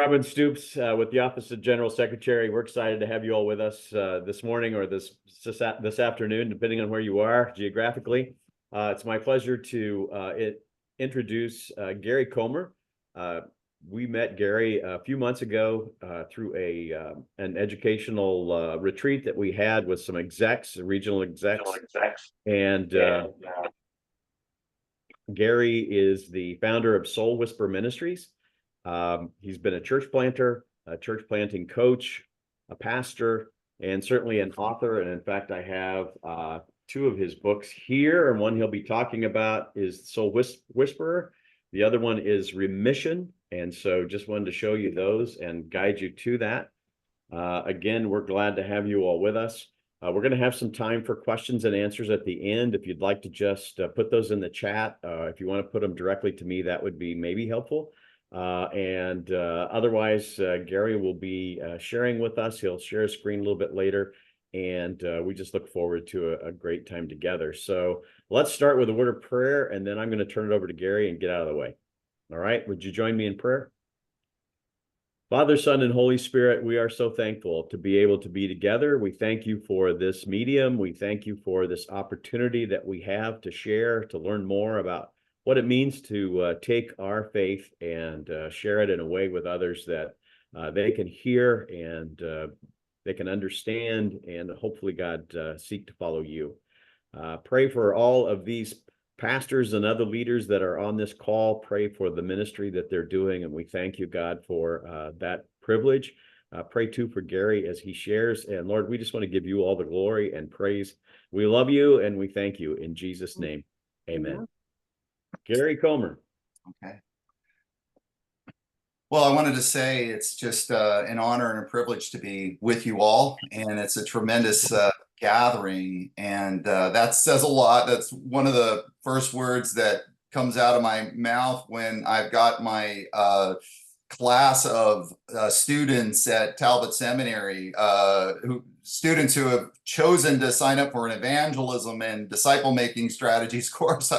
Robin Stoops with the Office of General Secretary. We're excited to have you all with us this morning or this afternoon, depending on where you are geographically. It's my pleasure to introduce Gary Comer. We met Gary a few months ago through an educational retreat that we had with some execs, regional execs. And Gary is the founder of Soul Whisper Ministries. He's been a church planter, a church planting coach, a pastor, and certainly an author. And in fact, I have two of his books here, and one he'll be talking about is Soul Whisperer. The other one is Remission. And so just wanted to show you those and guide you to that. Again, we're glad to have you all with us. We're going to have some time for questions and answers at the end. If you'd like to just put those in the chat, if you want to put them directly to me, that would be maybe helpful. Otherwise, Gary will be sharing with us. He'll share his screen a little bit later, and we just look forward to a great time together. So let's start with a word of prayer, and then I'm going to turn it over to Gary and get out of the way. All right, would you join me in prayer? Father, Son, and Holy Spirit, we are so thankful to be able to be together. We thank you for this medium. We thank you for this opportunity that we have to share, to learn more about what it means to take our faith and share it in a way with others that they can hear and they can understand, and hopefully, God, seek to follow you. Pray for all of these pastors and other leaders that are on this call. Pray for the ministry that they're doing, and we thank you, God, for that privilege. Pray too for Gary as he shares, and Lord, we just want to give you all the glory and praise. We love you and we thank you in Jesus' name. Amen. Gary Comer. Okay. Well, I wanted to say it's just an honor and a privilege to be with you all, and it's a tremendous gathering, and that says a lot. That's one of the first words that comes out of my mouth when I've got my class of students at Talbot Seminary, students who have chosen to sign up for an evangelism and disciple making strategies course.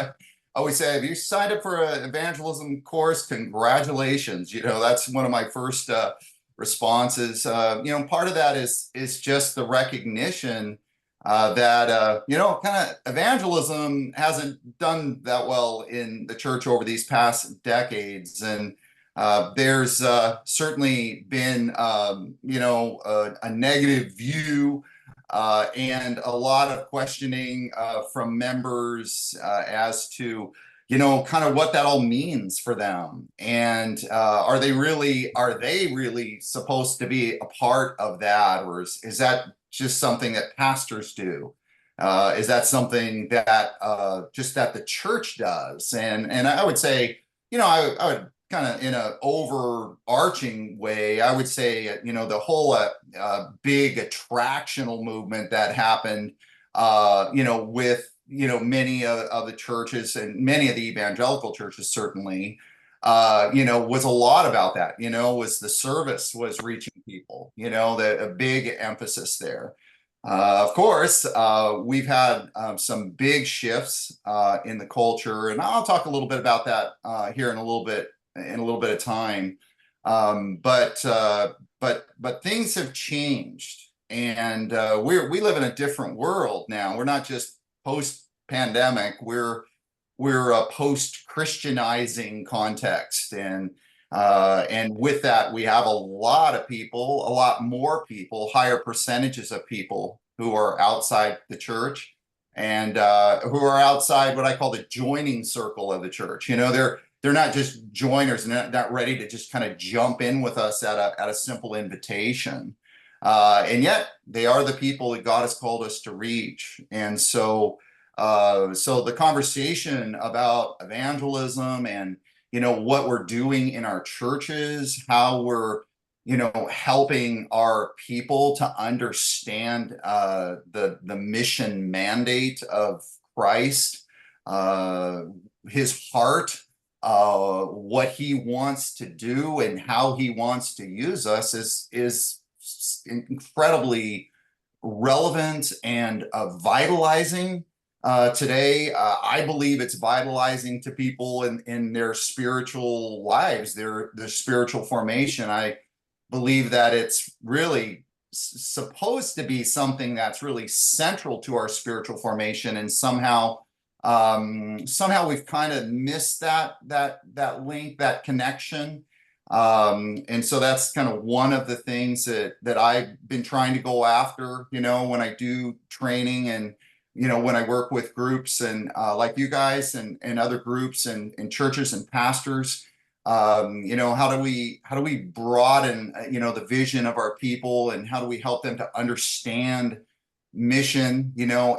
I always say, have you signed up for an evangelism course? Congratulations. That's one of my first responses. Part of that is just the recognition that, kind of evangelism hasn't done that well in the church over these past decades. And there's certainly been, a negative view and a lot of questioning from members as to, kind of what that all means for them. And are they really supposed to be a part of that? Or is that just something that pastors do? Is that something that just that the church does? And I would say, I would kind of in an overarching way, I would say, the whole big attractional movement that happened, with, many of the churches and many of the evangelical churches certainly, was a lot about that, was the service was reaching people, a big emphasis there. Of course, we've had some big shifts in the culture, and I'll talk a little bit about that here in a little bit of time. But things have changed, and we live in a different world now. We're not just post-pandemic. We're a post-Christianizing context, and with that, we have a lot more people, higher percentages of people who are outside the church and who are outside what I call the joining circle of the church. They're not just joiners, not ready to just kind of jump in with us at a simple invitation. And yet they are the people that God has called us to reach. And so the conversation about evangelism and, what we're doing in our churches, how we're, helping our people to understand the mission mandate of Christ, his heart, what he wants to do and how he wants to use us is incredibly relevant and vitalizing today. I believe it's vitalizing to people in their spiritual lives, their spiritual formation. I believe that it's really supposed to be something that's really central to our spiritual formation, and somehow we've kind of missed that link, that connection. And so that's kind of one of the things that I've been trying to go after, when I do training, and when I work with groups, and like you guys, and other groups, and churches and pastors. How do we broaden the vision of our people, and how do we help them to understand mission,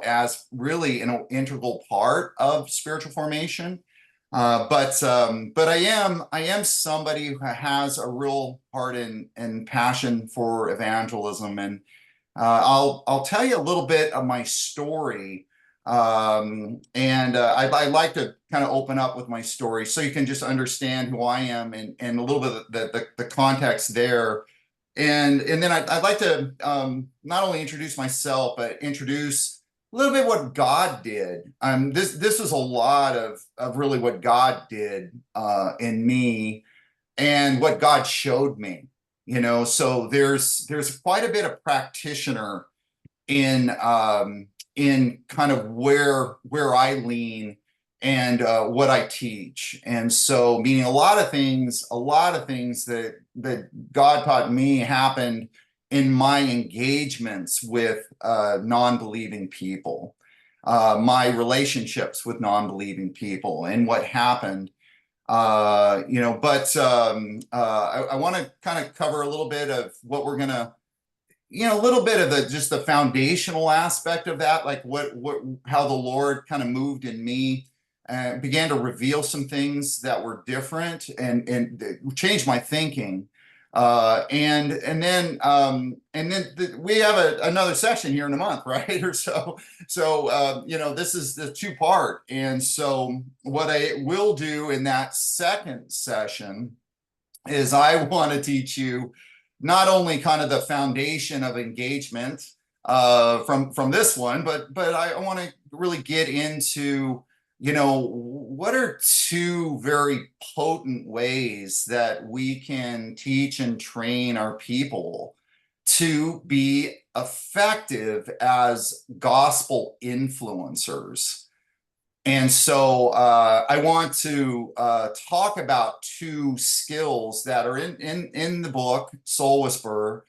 as really an integral part of spiritual formation. But I am somebody who has a real heart and passion for evangelism, and I'll tell you a little bit of my story. And I like to kind of open up with my story so you can just understand who I am, and a little bit of the context there. And then I'd like to not only introduce myself, but introduce a little bit what God did. This is a lot of really what God did in me, and what God showed me. So there's quite a bit of practitioner in kind of where I lean, and what I teach. And so, meaning a lot of things that God taught me happened in my engagements with non-believing people, my relationships with non-believing people, and what happened. I want to kind of cover a little bit of what we're gonna, a little bit of just the foundational aspect of that, like how the Lord kind of moved in me and began to reveal some things that were different, and changed my thinking. And then we have another session here in a month, right? Or so. So this is the two-part. And so what I will do in that second session is I want to teach you not only kind of the foundation of engagement from this one, but I want to really get into, what are two very potent ways that we can teach and train our people to be effective as gospel influencers. And so I want to talk about two skills that are in the book Soul Whisperer,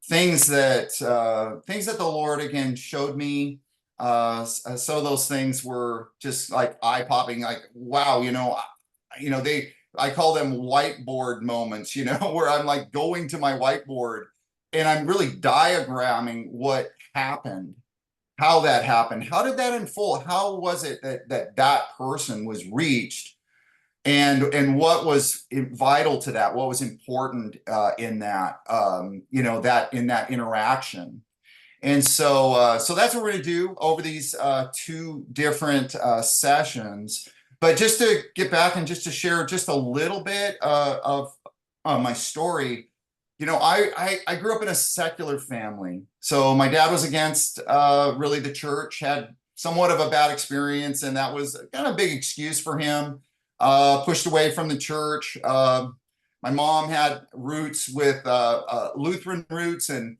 things that the Lord again showed me. So those things were just like eye-popping, like, wow, I call them whiteboard moments, where I'm like going to my whiteboard and I'm really diagramming what happened, how that happened, how did that unfold, how was it that person was reached, and what was vital to that, what was important in that, in that interaction. And so that's what we're going to do over these two different sessions. But just to get back and just to share just a little bit of my story, I grew up in a secular family. So my dad was against really the church, had somewhat of a bad experience, and that was kind of a big excuse for him. Pushed away from the church. My mom had roots with Lutheran roots, and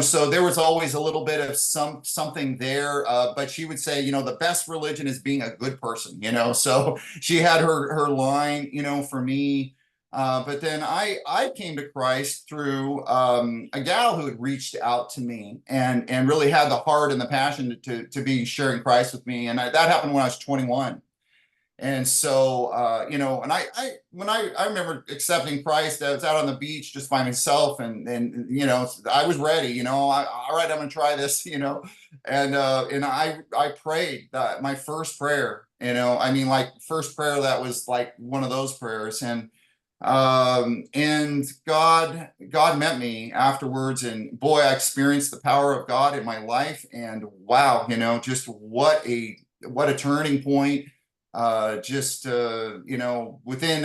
so there was always a little bit of something there, but she would say, the best religion is being a good person, so she had her line, for me. But then I came to Christ through a gal who had reached out to me and really had the heart and the passion to be sharing Christ with me. And that happened when I was 21. And so, and when I remember accepting Christ, I was out on the beach just by myself, and I was ready, all right, I'm gonna try this, and I prayed my first prayer, first prayer that was like one of those prayers, and God met me afterwards, and boy, I experienced the power of God in my life, and wow, just what a turning point. Within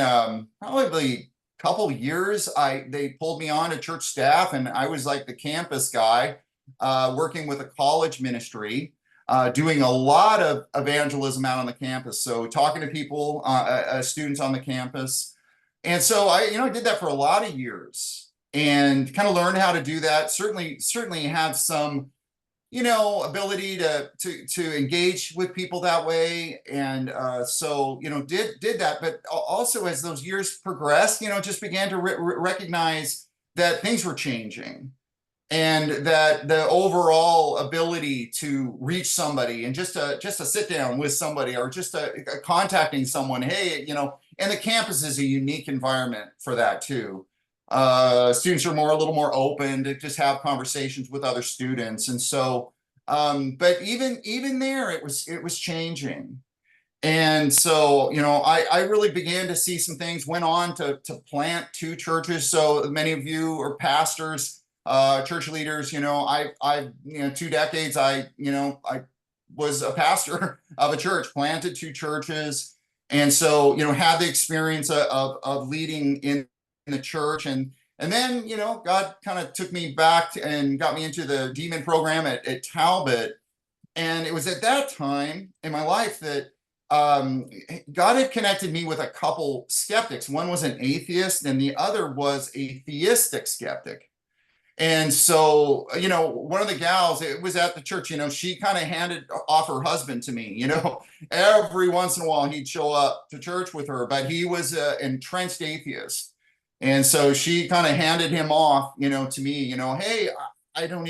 probably a couple years, they pulled me on to church staff, and I was like the campus guy, working with a college ministry. doing a lot of evangelism out on the campus. So talking to people, students on the campus. And so I did that for a lot of years and kind of learned how to do that. Certainly have some, ability to engage with people that way. And so, did that. But also as those years progressed, just began to recognize that things were changing and that the overall ability to reach somebody and just to sit down with somebody or just contacting someone, hey, and the campus is a unique environment for that too. Students are a little more open to just have conversations with other students. And so, but even there, it was changing. And so, I really began to see some things, went on to plant 2 churches. So many of you are pastors, church leaders, I 2 decades, I was a pastor of a church, planted 2 churches. And so, had the experience of leading in the church. And then, God kind of took me back and got me into the DMin program at Talbot. And it was at that time in my life that God had connected me with a couple skeptics. One was an atheist and the other was a theistic skeptic. And so, one of the gals, it was at the church, she kind of handed off her husband to me, every once in a while he'd show up to church with her, but he was an entrenched atheist. And so she kind of handed him off, to me, hey, I don't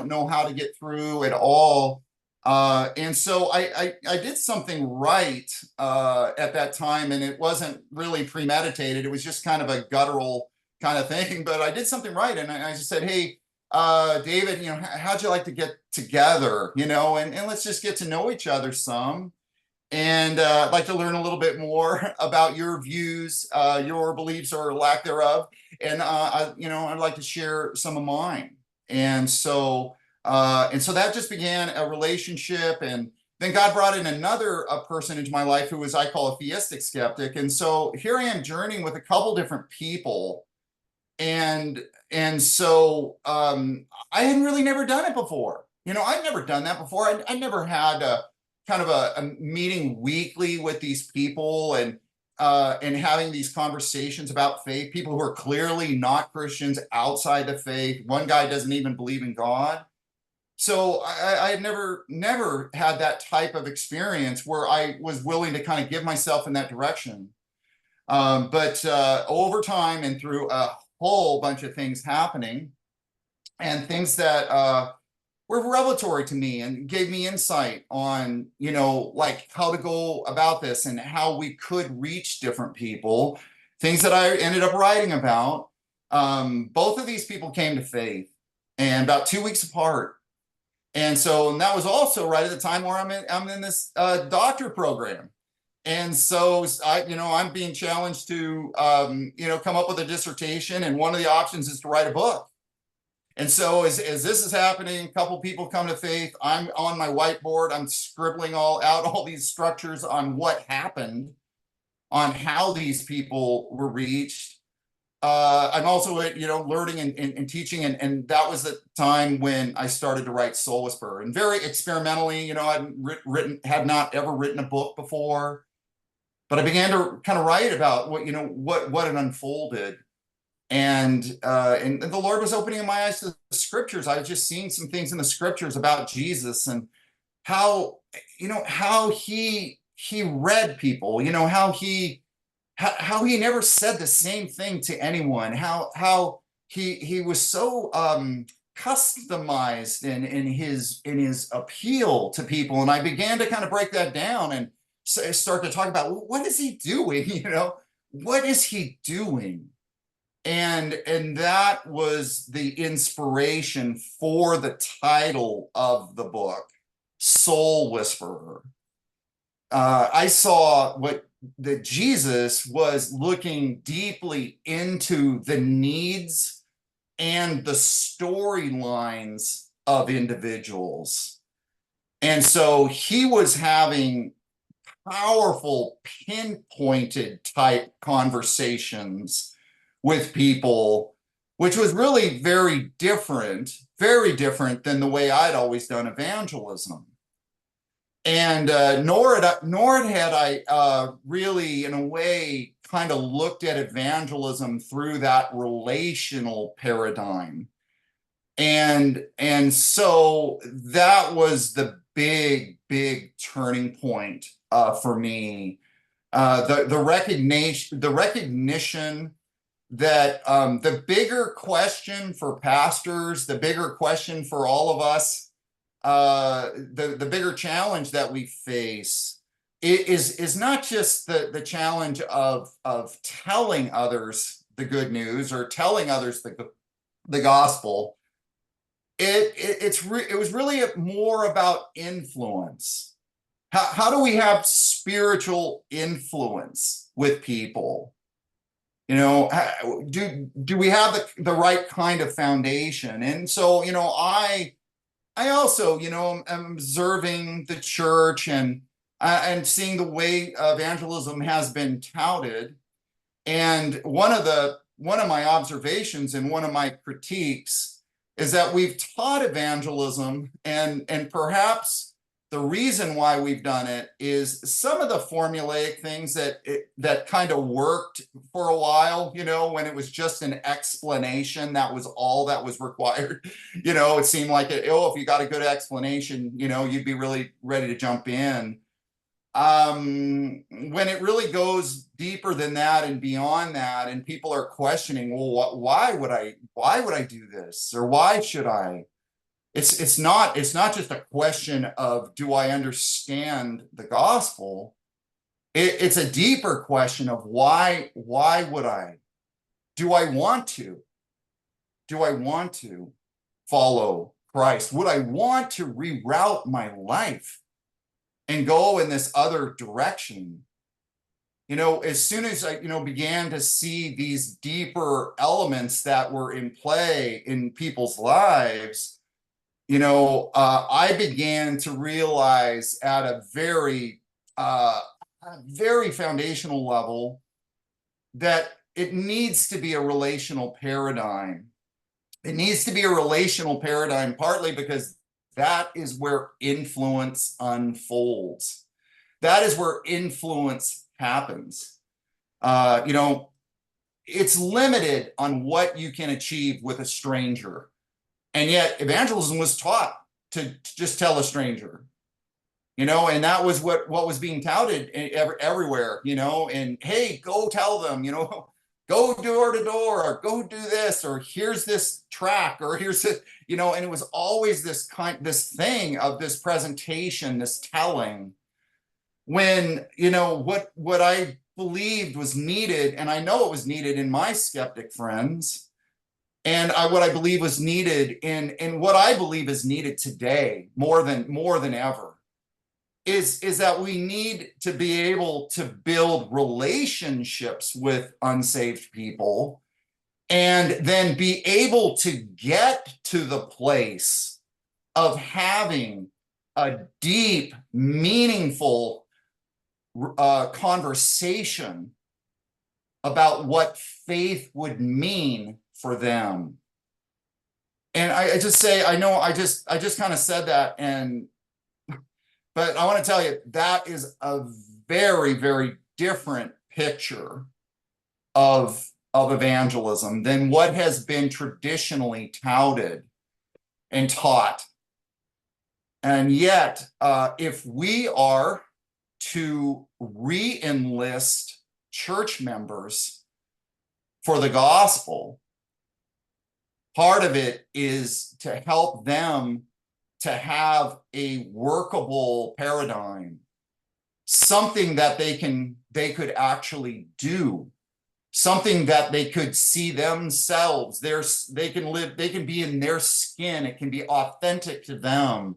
know how to get through at all. And so I did something right at that time, and it wasn't really premeditated. It was just kind of a guttural kind of thing, but I did something right. And I just said, hey, David, how'd you like to get together, and let's just get to know each other some. And I'd like to learn a little bit more about your views, your beliefs or lack thereof. And, I'd like to share some of mine. And so that just began a relationship. And then God brought in another person into my life who was, I call a theistic skeptic. And so here I am journeying with a couple different people. And so I had really never done it before. I'd never done that before. I never had a kind of a meeting weekly with these people and having these conversations about faith, people who are clearly not Christians outside the faith. One guy doesn't even believe in God. So I had never had that type of experience where I was willing to kind of give myself in that direction. But over time and through a whole bunch of things happening and things that were revelatory to me and gave me insight on, like how to go about this and how we could reach different people, things that I ended up writing about. Both of these people came to faith and about 2 weeks apart. And that was also right at the time where I'm in this doctorate program. And so I'm being challenged to, come up with a dissertation. And one of the options is to write a book. And so as this is happening, a couple people come to faith. I'm on my whiteboard. I'm scribbling all these structures on what happened, on how these people were reached. I'm also, learning and teaching. And that was the time when I started to write Soul Whisperer, and very experimentally, I had not ever written a book before. But I began to kind of write about what had unfolded, and the Lord was opening my eyes to the scriptures. I was just seeing some things in the scriptures about Jesus and how he read people, how he never said the same thing to anyone, how he was so customized in his appeal to people. And I began to kind of break that down and start to talk about, what is he doing? What is he doing? And that was the inspiration for the title of the book, Soul Whisperer. I saw that Jesus was looking deeply into the needs and the storylines of individuals. And so he was having powerful, pinpointed type conversations with people, which was really very different than the way I'd always done evangelism. And nor had I really, in a way, kind of looked at evangelism through that relational paradigm. And so that was the big turning point for me. The recognition that the bigger question for pastors, the bigger question for all of us, the bigger challenge that we face is not just the challenge of telling others the good news or telling others the gospel. It was really more about influence. How do we have spiritual influence with people? You know, do we have the right kind of foundation? And so, you know, I also, you know, am observing the church and seeing the way evangelism has been touted. And one of my observations and one of my critiques is that we've taught evangelism, and perhaps the reason why we've done it is some of the formulaic things that kind of worked for a while, you know, when it was just an explanation, that was all that was required. You know, it seemed like, oh, if you got a good explanation, you know, you'd be really ready to jump in. When it really goes deeper than that and beyond that, and people are questioning, well, why would I do this, or why should I? It's not just a question of, do I understand the gospel? It's a deeper question of why would I? Do I want to? Do I want to follow Christ? Would I want to reroute my life and go in this other direction? You know, as soon as I, you know, began to see these deeper elements that were in play in people's lives, you know, I began to realize at a very foundational level that it needs to be a relational paradigm. It needs to be a relational paradigm, partly because that is where influence unfolds. That is where influence happens. You know, it's limited on what you can achieve with a stranger. And yet evangelism was taught to just tell a stranger, you know, and that was what was being touted everywhere, you know, and hey, go tell them, you know, go door to door, or go do this, or here's this track, or here's it, you know, and it was always this thing of this presentation, this telling, when, you know, what I believed was needed, and I know it was needed in my skeptic friends, and what I believe was needed in what I believe is needed today more than ever is that we need to be able to build relationships with unsaved people, and then be able to get to the place of having a deep, meaningful conversation about what faith would mean for them. And I just say, I know I just kind of said that, but I want to tell you, that is a very different picture of evangelism than what has been traditionally touted and taught. And yet, if we are to re-enlist church members for the gospel, part of it is to help them to have a workable paradigm, something that they could actually do, something that they could see themselves. They can be in their skin. It can be authentic to them.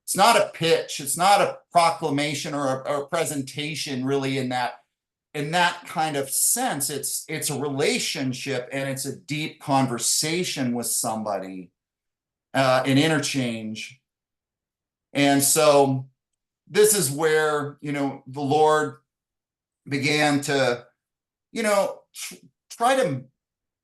It's not a pitch. It's not a proclamation or a presentation, really, in that kind of sense. It's a relationship, and it's a deep conversation with somebody, an interchange. And so this is where, you know, the Lord began to, you know, try to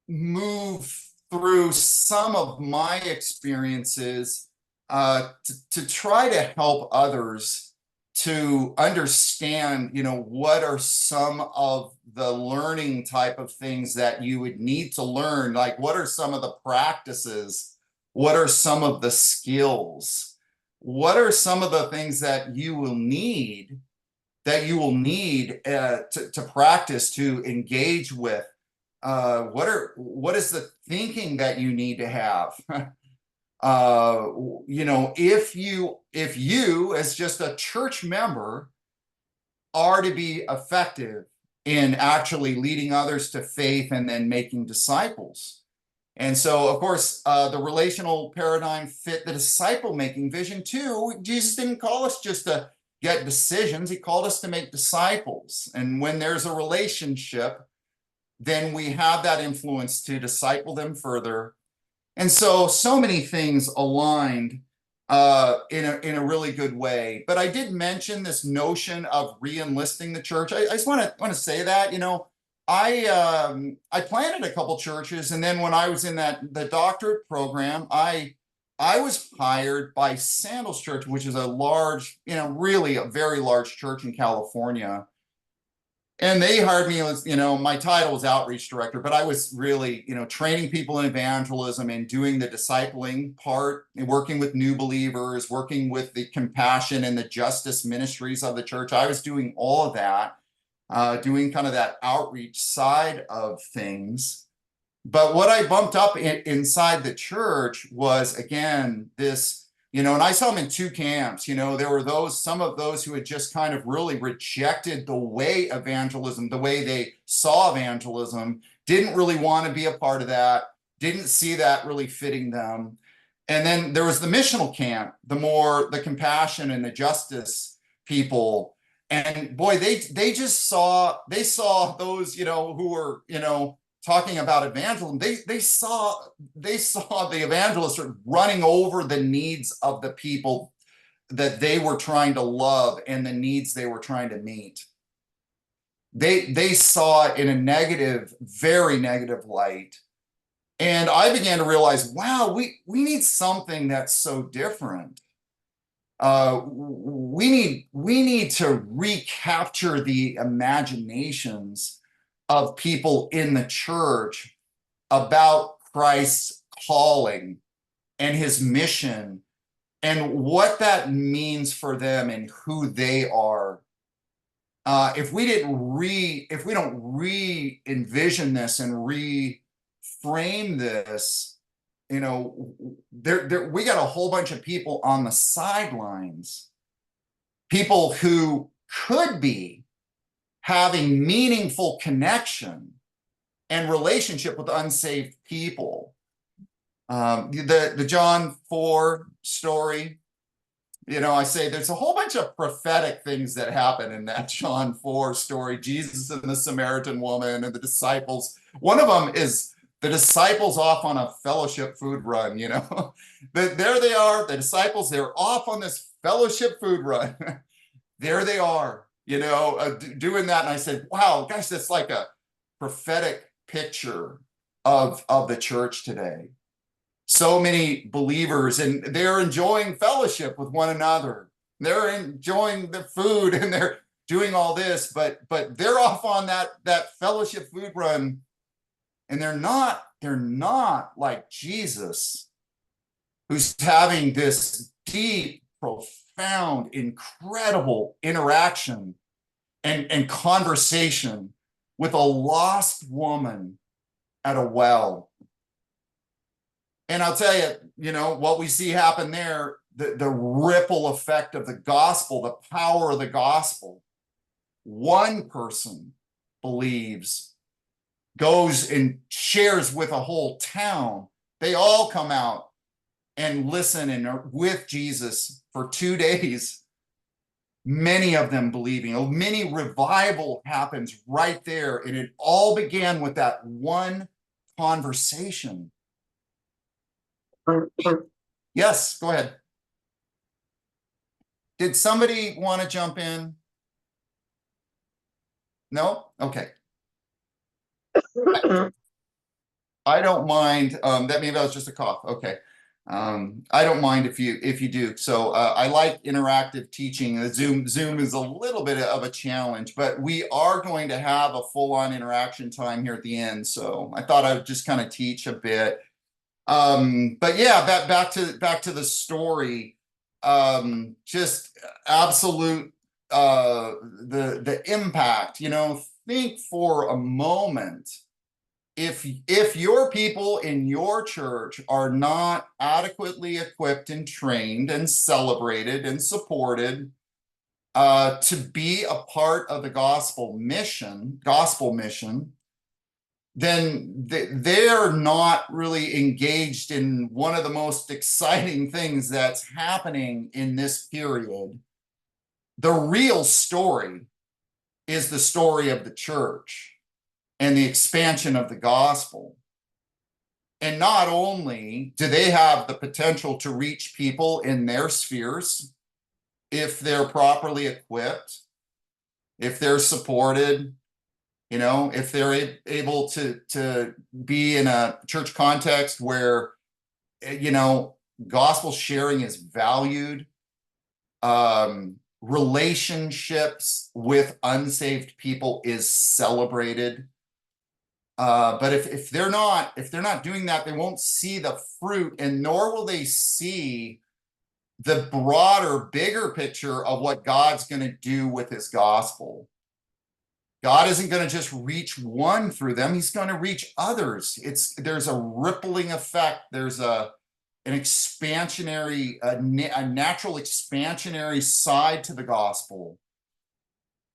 move through some of my experiences to try to help others to understand, what are some of the learning type of things that you would need to learn? Like, what are some of the practices? What are some of the skills? What are some of the things that you will need to practice, to engage with? What is the thinking that you need to have? If you as just a church member are to be effective in actually leading others to faith and then making disciples. And so, of course, the relational paradigm fit the disciple making vision too. Jesus didn't call us just to get decisions. He called us to make disciples. And when there's a relationship, then we have that influence to disciple them further. And so many things aligned in a really good way. But I did mention this notion of re-enlisting the church. I just want to say that, I planted a couple churches, and then when I was in the doctorate program, I was hired by Sandals Church, which is a large, really a very large church in California. And they hired me as, my title was outreach director, but I was really, training people in evangelism and doing the discipling part and working with new believers, working with the compassion and the justice ministries of the church. I was doing all of that, doing kind of that outreach side of things. But what I bumped up inside the church was, again, this, and I saw them in two camps. There were some of those who had just kind of really rejected the way evangelism, the way they saw evangelism, didn't really want to be a part of that, didn't see that really fitting them. And then there was the missional camp, the compassion and the justice people. And boy, they saw those, who were, talking about evangelism. They saw the evangelists running over the needs of the people that they were trying to love and the needs they were trying to meet. They saw it in a negative, very negative light. And I began to realize, wow, we need something that's so different. We need to recapture the imaginations of people in the church about Christ's calling and his mission and what that means for them and who they are. If we don't re-envision this and reframe this, we got a whole bunch of people on the sidelines, people who could be having meaningful connection and relationship with unsaved people. The John 4 story, I say there's a whole bunch of prophetic things that happen in that John 4 story. Jesus and the Samaritan woman and the disciples. One of them is the disciples off on a fellowship food run, there they are, the disciples, they're off on this fellowship food run. There they are, doing that. And I said, wow, gosh, that's like a prophetic picture of the church today. So many believers, and they're enjoying fellowship with one another. They're enjoying the food and they're doing all this, but they're off on that fellowship food run. And they're not like Jesus, who's having this deep, profound, incredible interaction and conversation with a lost woman at a well. And I'll tell you, what we see happen there, the ripple effect of the gospel, the power of the gospel. One person believes, goes and shares with a whole town. They all come out and listen and are with Jesus for 2 days. Many of them believing. A mini revival happens right there. And it all began with that one conversation. Yes, go ahead. Did somebody want to jump in? No? Okay. I don't mind. That maybe that was just a cough. Okay. I don't mind if you do. So I like interactive teaching. Zoom is a little bit of a challenge, but we are going to have a full-on interaction time here at the end. So I thought I would just kind of teach a bit. But yeah, back to the story. Just absolute the impact. Think for a moment. If your people in your church are not adequately equipped and trained and celebrated and supported to be a part of the gospel mission, then they're not really engaged in one of the most exciting things that's happening in this period. The real story is the story of the church and the expansion of the gospel. And not only do they have the potential to reach people in their spheres, if they're properly equipped, if they're supported, if they're able to be in a church context where, gospel sharing is valued, relationships with unsaved people is celebrated. But if they're not doing that, they won't see the fruit, and nor will they see the broader, bigger picture of what God's going to do with his gospel. God isn't going to just reach one through them, he's going to reach others. There's a rippling effect, there's an expansionary, a natural expansionary side to the gospel.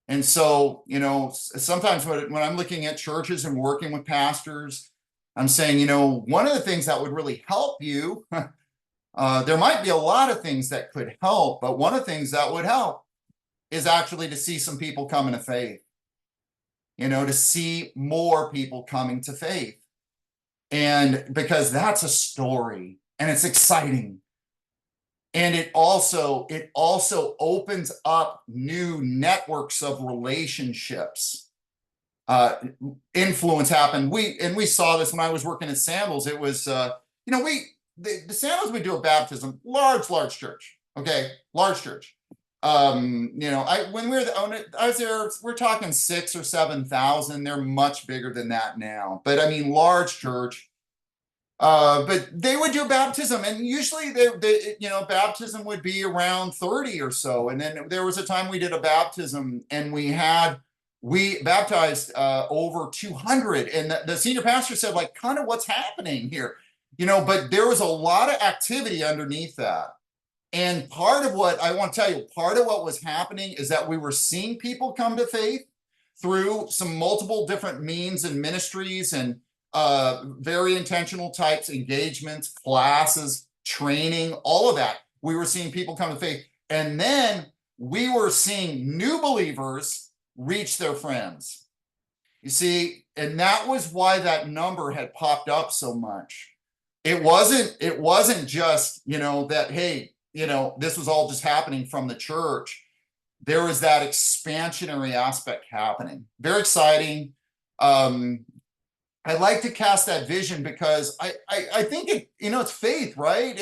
And so, sometimes when I'm looking at churches and working with pastors, I'm saying, one of the things that would really help you, there might be a lot of things that could help, but one of the things that would help is actually to see some people coming to faith, to see more people coming to faith. And because that's a story and it's exciting. And it also opens up new networks of relationships. Influence happened. We saw this when I was working at Sandals. It was, the Sandals would do a baptism, large church. Okay, large church. When I was there, we're talking 6,000 or 7,000. They're much bigger than that now. But I mean, large church. But they would do baptism, and usually baptism would be around 30 or so. And then there was a time we did a baptism, and we baptized over 200. And the senior pastor said, like, kind of what's happening here, but there was a lot of activity underneath that. And part of what was happening is that we were seeing people come to faith through some multiple different means and ministries and very intentional types, engagements, classes, training, all of that. We were seeing people come to faith. And then we were seeing new believers reach their friends. You see, and that was why that number had popped up so much. It wasn't just, that, hey, this was all just happening from the church. There was that expansionary aspect happening. Very exciting. I like to cast that vision because I think it's faith, right?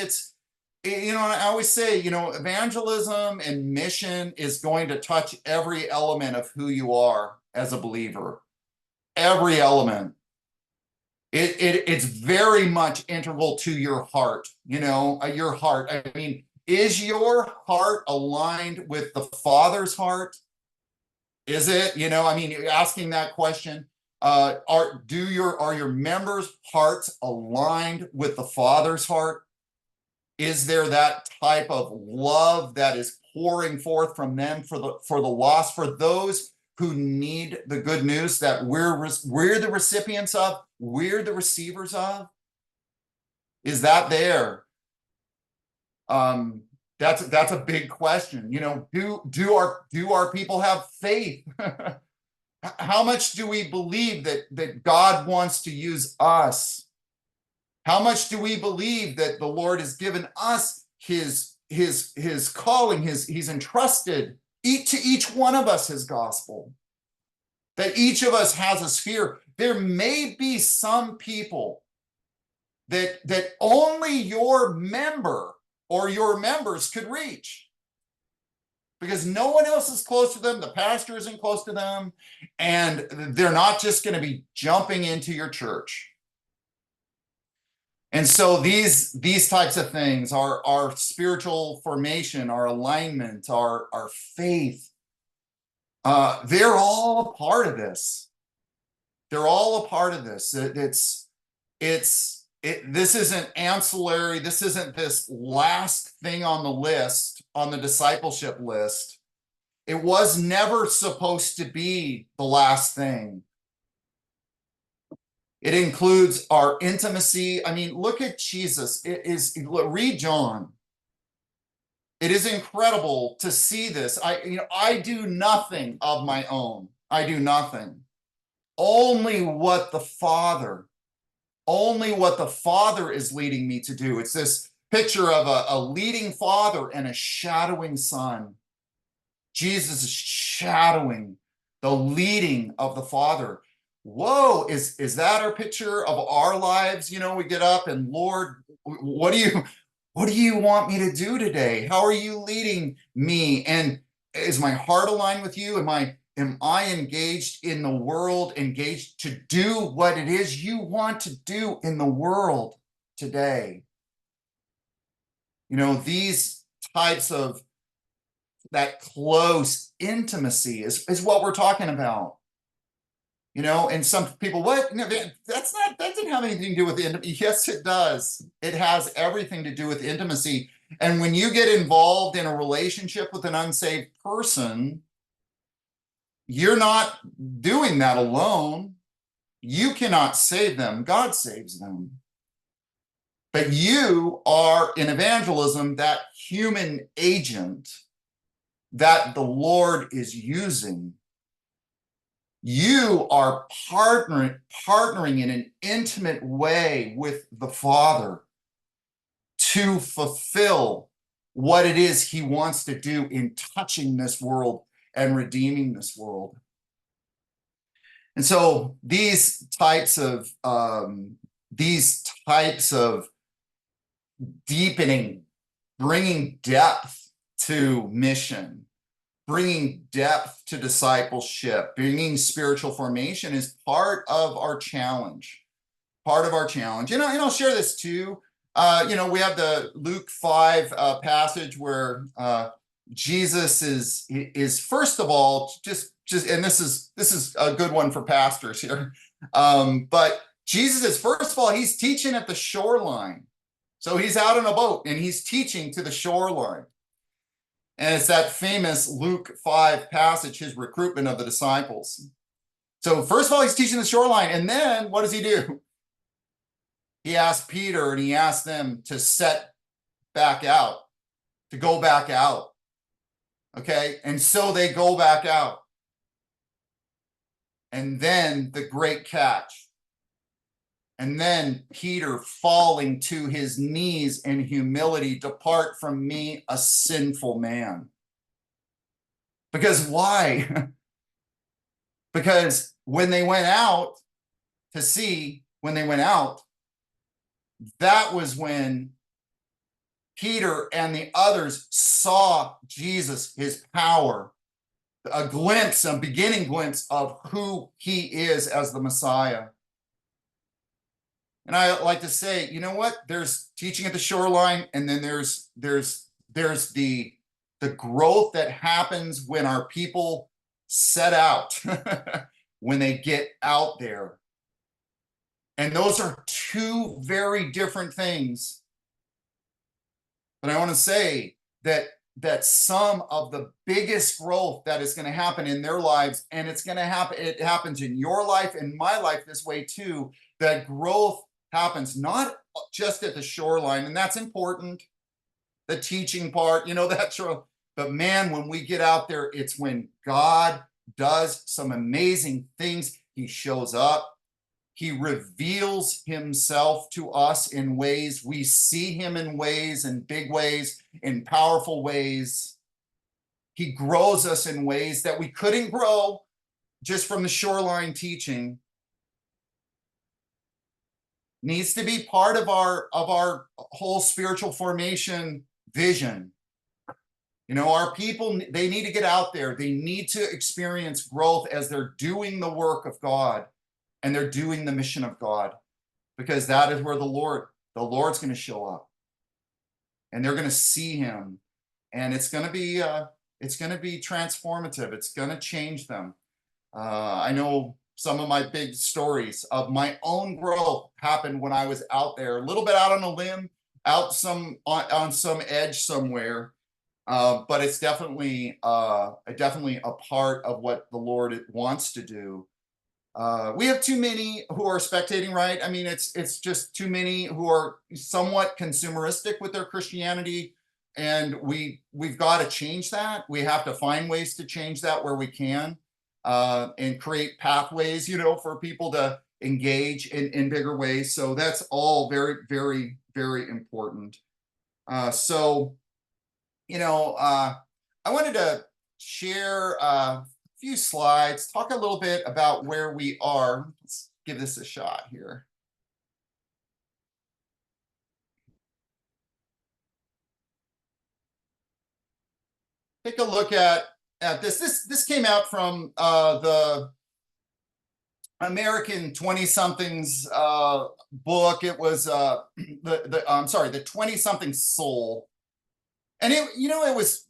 And I always say, evangelism and mission is going to touch every element of who you are as a believer. Every element. It's very much integral to your heart, your heart. I mean, is your heart aligned with the Father's heart? Is it, asking that question. Are your members' hearts aligned with the Father's heart? Is there that type of love that is pouring forth from them for the lost, for those who need the good news that we're the recipients of, we're the receivers of? Is that there? That's a big question. Do our people have faith? How much do we believe that God wants to use us? How much do we believe that the Lord has given us his calling, he's entrusted to each one of us his gospel? That each of us has a sphere. There may be some people that only your member or your members could reach. Because no one else is close to them, the pastor isn't close to them, and they're not just going to be jumping into your church. And so these types of things, our spiritual formation, our alignment, our faith, they're all a part of this. They're all a part of this. This isn't ancillary. This isn't this last thing on the list, on the discipleship list. It was never supposed to be the last thing. It includes our intimacy. I mean, look at Jesus. Read John. It is incredible to see this. I do nothing of my own. I do nothing. Only what the Father is leading me to do. It's this picture of a leading father and a shadowing son. Jesus is shadowing the leading of the Father. Whoa, is that our picture of our lives? We get up and, Lord, what do you want me to do today? How are you leading me? And is my heart aligned with you? Am I engaged in the world, engaged to do what it is you want to do in the world today? These types of that close intimacy is what we're talking about. And some people, what? No, that doesn't have anything to do with intimacy. Yes, it does. It has everything to do with intimacy. And when you get involved in a relationship with an unsaved person, you're not doing that alone. You cannot save them. God saves them. But you are, in evangelism, that human agent that the Lord is using. You are partnering in an intimate way with the Father to fulfill what it is he wants to do in touching this world and redeeming this world. And so these types of deepening, bringing depth to mission, bringing depth to discipleship, bringing spiritual formation is part of our challenge. And I'll share this too. We have the Luke 5 passage where Jesus is first of all just and this is a good one for pastors here. But Jesus is, first of all, he's teaching at the shoreline. So he's out on a boat and he's teaching to the shoreline. And it's that famous Luke 5 passage, his recruitment of the disciples. So first of all, he's teaching the shoreline. And then what does he do? He asked Peter and he asked them to set back out, to go back out. Okay. And so they go back out. And then the great catch. And then Peter falling to his knees in humility, depart from me, a sinful man. Because why? Because when they went out to sea, that was when Peter and the others saw Jesus, his power, a beginning glimpse of who he is as the Messiah. And I like to say, you know what? There's teaching at the shoreline, and then there's the growth that happens when our people set out, when they get out there. And those are two very different things. But I want to say that some of the biggest growth that is going to happen in their lives, and it happens in your life and my life this way too, that growth happens not just at the shoreline, and that's important, the teaching part, that's true. But man, when we get out there, it's when God does some amazing things. He shows up. He reveals himself to us in ways. We see him in ways, in big ways, in powerful ways. He grows us in ways that we couldn't grow just from the shoreline teaching. needs to be part of our whole spiritual formation vision. You know, our people, they need to get out there. They need to experience growth as they're doing the work of God and they're doing the mission of God, because that is where the Lord's going to show up, and they're going to see him, and it's going to be transformative. It's going to change them. I know some of my big stories of my own growth happened when I was out there, a little bit out on a limb, out on some edge somewhere. But it's definitely a part of what the Lord wants to do. We have too many who are spectating, right? I mean, it's just too many who are somewhat consumeristic with their Christianity, and we've got to change that. We have to find ways to change that where we can, and create pathways, you know, for people to engage in bigger ways. So that's all very, very, very important. So, you know, I wanted to share a few slides, talk a little bit about where we are. Let's give this a shot here. Take a look at this. This came out from the American 20-somethings book. It was the 20-something soul. And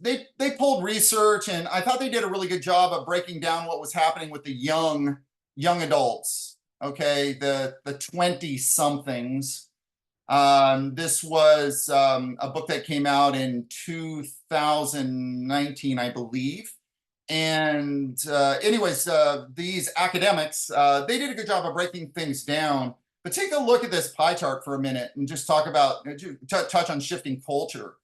they pulled research, and I thought they did a really good job of breaking down what was happening with the young adults. Okay, the 20-somethings. This was a book that came out in 2019, I believe. And anyways, these academics, they did a good job of breaking things down. But take a look at this pie chart for a minute and just talk about, touch on shifting culture.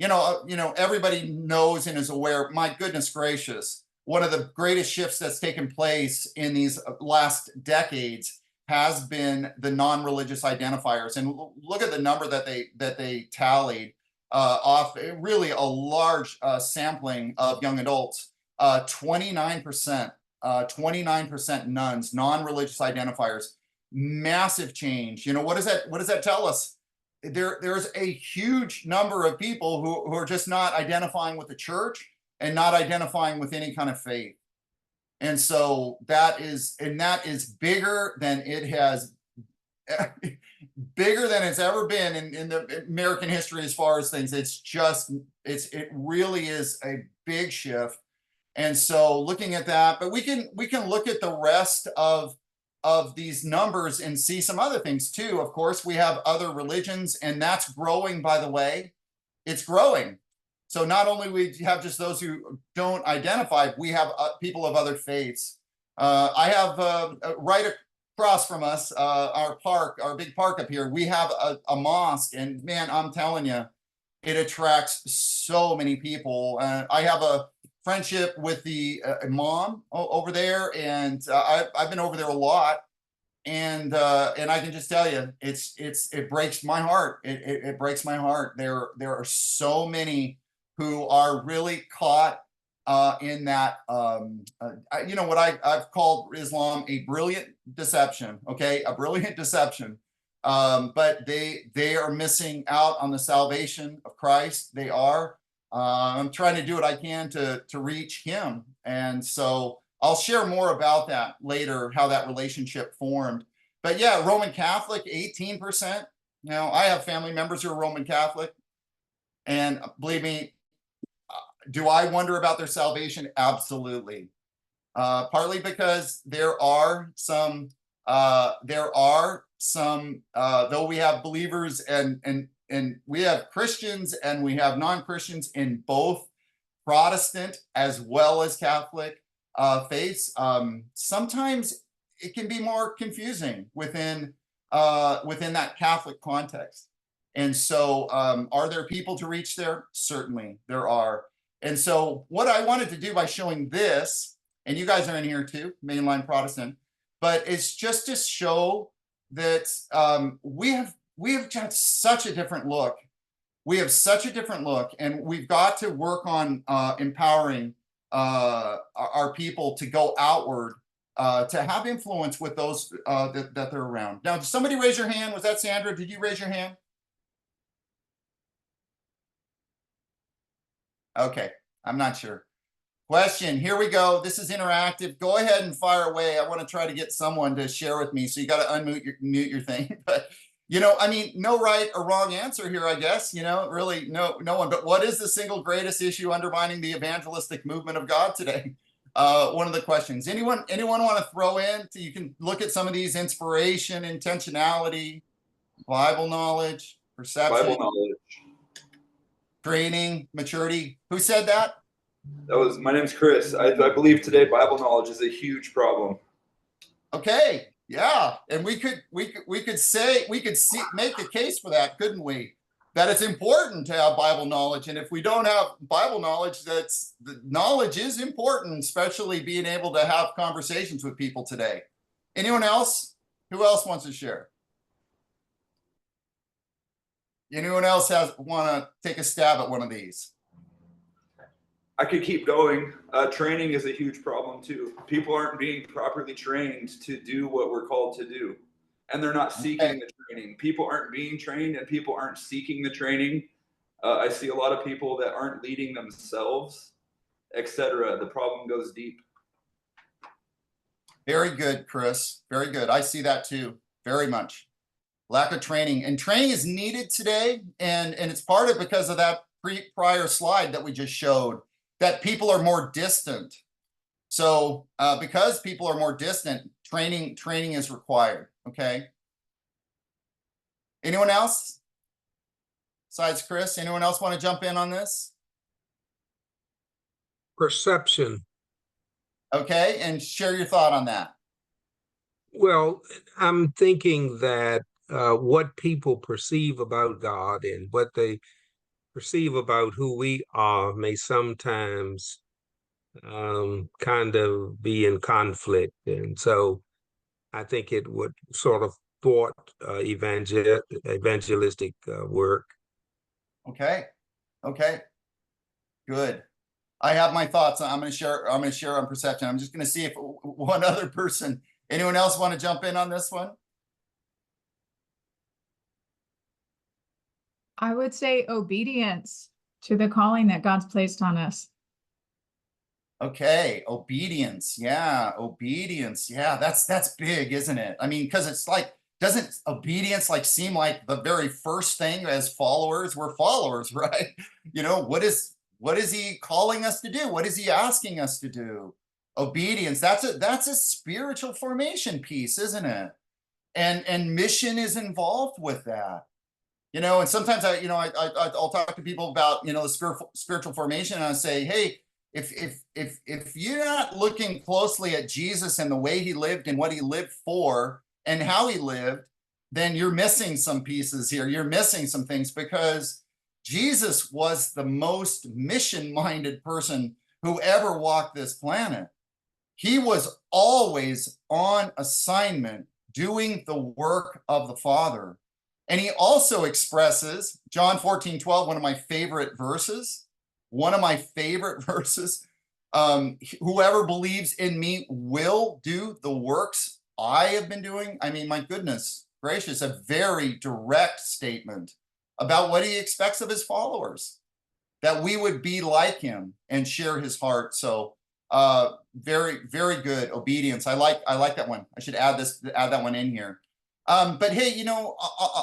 You know, everybody knows and is aware, my goodness gracious, one of the greatest shifts that's taken place in these last decades has been the non-religious identifiers. And look at the number that they tallied off really a large sampling of young adults. 29%, 29% nuns, non-religious identifiers, massive change. You know, what does that tell us? There's a huge number of people who are just not identifying with the church and not identifying with any kind of faith. And so that is bigger than it has, bigger than it's ever been in the American history as far as things. It really is a big shift. And so looking at that, but we can look at the rest of these numbers and see some other things too. Of course, we have other religions, and that's growing, by the way. It's growing. So not only we have just those who don't identify, we have people of other faiths. I have right across from us, our big park up here, we have a mosque, and man, I'm telling you, it attracts so many people. I have a friendship with the imam over there, and I've been over there a lot, and I can just tell you, it breaks my heart. It breaks my heart. There are so many who are really caught in that. You know what I've called Islam a brilliant deception. Okay, a brilliant deception. But they are missing out on the salvation of Christ. They are. I'm trying to do what I can to reach him. And so I'll share more about that later, how that relationship formed. But yeah, Roman Catholic, 18%. Now, I have family members who are Roman Catholic. And believe me, do I wonder about their salvation? Absolutely. Partly because there are some, though we have believers and we have Christians and we have non-Christians in both Protestant as well as Catholic faiths. Sometimes it can be more confusing within that Catholic context. And so are there people to reach there? Certainly there are. And so what I wanted to do by showing this, and you guys are in here too, mainline Protestant, but it's just to show that we have got such a different look. We have such a different look, and we've got to work on empowering our people to go outward to have influence with those that they're around. Now, did somebody raise your hand? Was that Sandra? Did you raise your hand? Okay, I'm not sure. Question, here we go. This is interactive. Go ahead and fire away. I want to try to get someone to share with me. So you got to mute your thing. But, I mean, no right or wrong answer here, I guess, really no one. But what is the single greatest issue undermining the evangelistic movement of God today? One of the questions. Anyone want to throw in? So you can look at some of these: inspiration, intentionality, Bible knowledge, perception, Bible knowledge. training, maturity. Who said that? My name's Chris. I believe today Bible knowledge is a huge problem. Okay, yeah, and we could make the case for that, couldn't we? That it's important to have Bible knowledge, and if we don't have Bible knowledge, the knowledge is important, especially being able to have conversations with people today. Anyone else? Who else wants to share? Anyone else want to take a stab at one of these? I could keep going. Training is a huge problem too. People aren't being properly trained to do what we're called to do, and they're not seeking the training. People aren't being trained, and people aren't seeking the training. I see a lot of people that aren't leading themselves, etc. The problem goes deep. Very good, Chris. Very good. I see that too, very much. Lack of training, and training is needed today, and it's part of because of that prior slide that we just showed, that people are more distant. So because people are more distant, training is required. Okay. Anyone else besides Chris? Anyone else want to jump in on this? Perception. Okay, and share your thought on that. Well, I'm thinking that what people perceive about God and what they perceive about who we are may sometimes kind of be in conflict. And so I think it would sort of thwart evangelistic work. Okay. Good. I have my thoughts. I'm going to share on perception. I'm just going to see if one other person, anyone else want to jump in on this one? I would say obedience to the calling that God's placed on us. Okay, obedience. Yeah, obedience. Yeah, that's big, isn't it? I mean, because it's like, doesn't obedience seem like the very first thing as followers? We're followers, right? What is he calling us to do? What is he asking us to do? Obedience. That's a spiritual formation piece, isn't it? And mission is involved with that. And sometimes I'll talk to people about the spiritual formation, and I say, hey, if you're not looking closely at Jesus and the way he lived and what he lived for and how he lived, then you're missing some pieces here. You're missing some things, because Jesus was the most mission-minded person who ever walked this planet. He was always on assignment, doing the work of the Father. And he also expresses John 14:12, one of my favorite verses. Whoever believes in me will do the works I have been doing. I mean, my goodness gracious, a very direct statement about what he expects of his followers, that we would be like him and share his heart. So very, very good. Obedience. I like that one. I should add that one in here. But hey,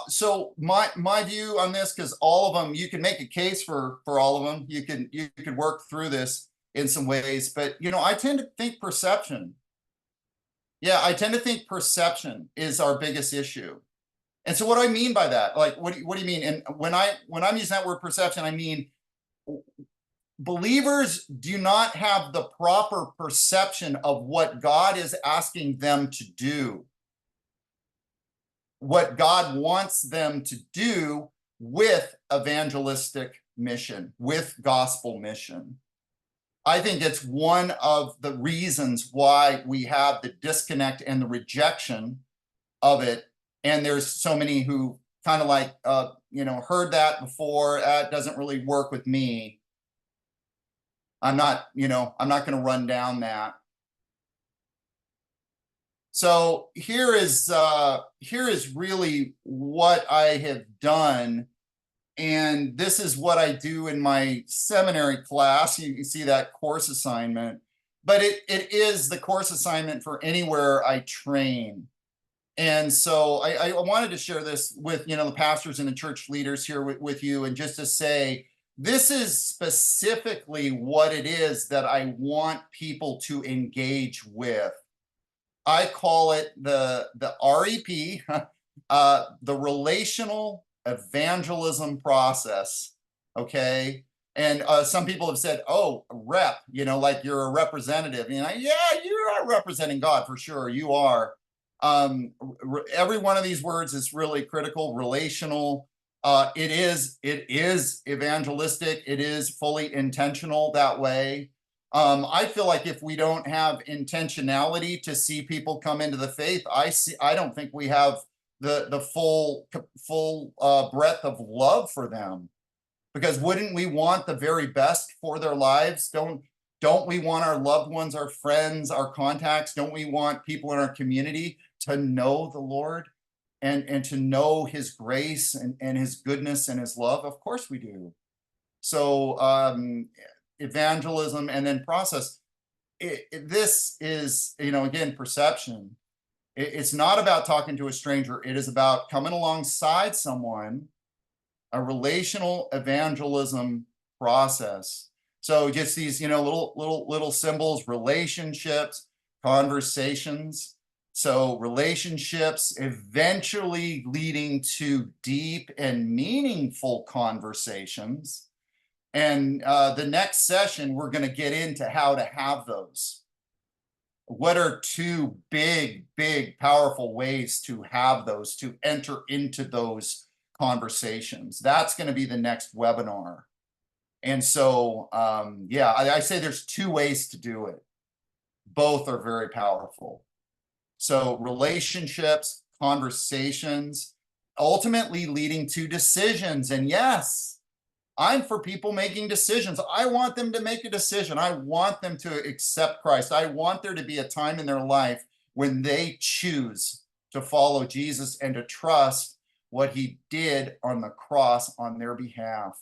so my view on this, because all of them, you can make a case for all of them. You could work through this in some ways, but I tend to think perception. Yeah, I tend to think perception is our biggest issue. And so what do I mean by that? Like, what do you mean? And when I'm using that word perception, I mean believers do not have the proper perception of what God is asking them to do, what God wants them to do with evangelistic mission, with gospel mission. I think it's one of the reasons why we have the disconnect and the rejection of it. And there's so many who kind of heard that before. It doesn't really work with me. I'm not going to run down that. So here is really what I have done. And this is what I do in my seminary class. You can see that course assignment, but it is the course assignment for anywhere I train. And so I wanted to share this with, the pastors and the church leaders here with you, and just to say, this is specifically what it is that I want people to engage with. I call it the REP, the relational evangelism process. Okay. And some people have said, oh, rep, like you're a representative. Yeah, you are representing God for sure. You are. Every one of these words is really critical. Relational. It is evangelistic. It is fully intentional that way. I feel like if we don't have intentionality to see people come into the faith, I don't think we have the full breadth of love for them. Because wouldn't we want the very best for their lives? Don't we want our loved ones, our friends, our contacts? Don't we want people in our community to know the Lord and to know his grace and his goodness and his love? Of course we do. So evangelism and then process. This is, again, perception. It's not about talking to a stranger. It is about coming alongside someone, a relational evangelism process. So just these, little symbols, relationships, conversations. So relationships eventually leading to deep and meaningful conversations. And the next session, we're going to get into how to have those. What are two big, powerful ways to have those, to enter into those conversations? That's going to be the next webinar. And so, I say there's two ways to do it. Both are very powerful. So relationships, conversations, ultimately leading to decisions. And yes, I'm for people making decisions. I want them to make a decision. I want them to accept Christ. I want there to be a time in their life when they choose to follow Jesus and to trust what he did on the cross on their behalf.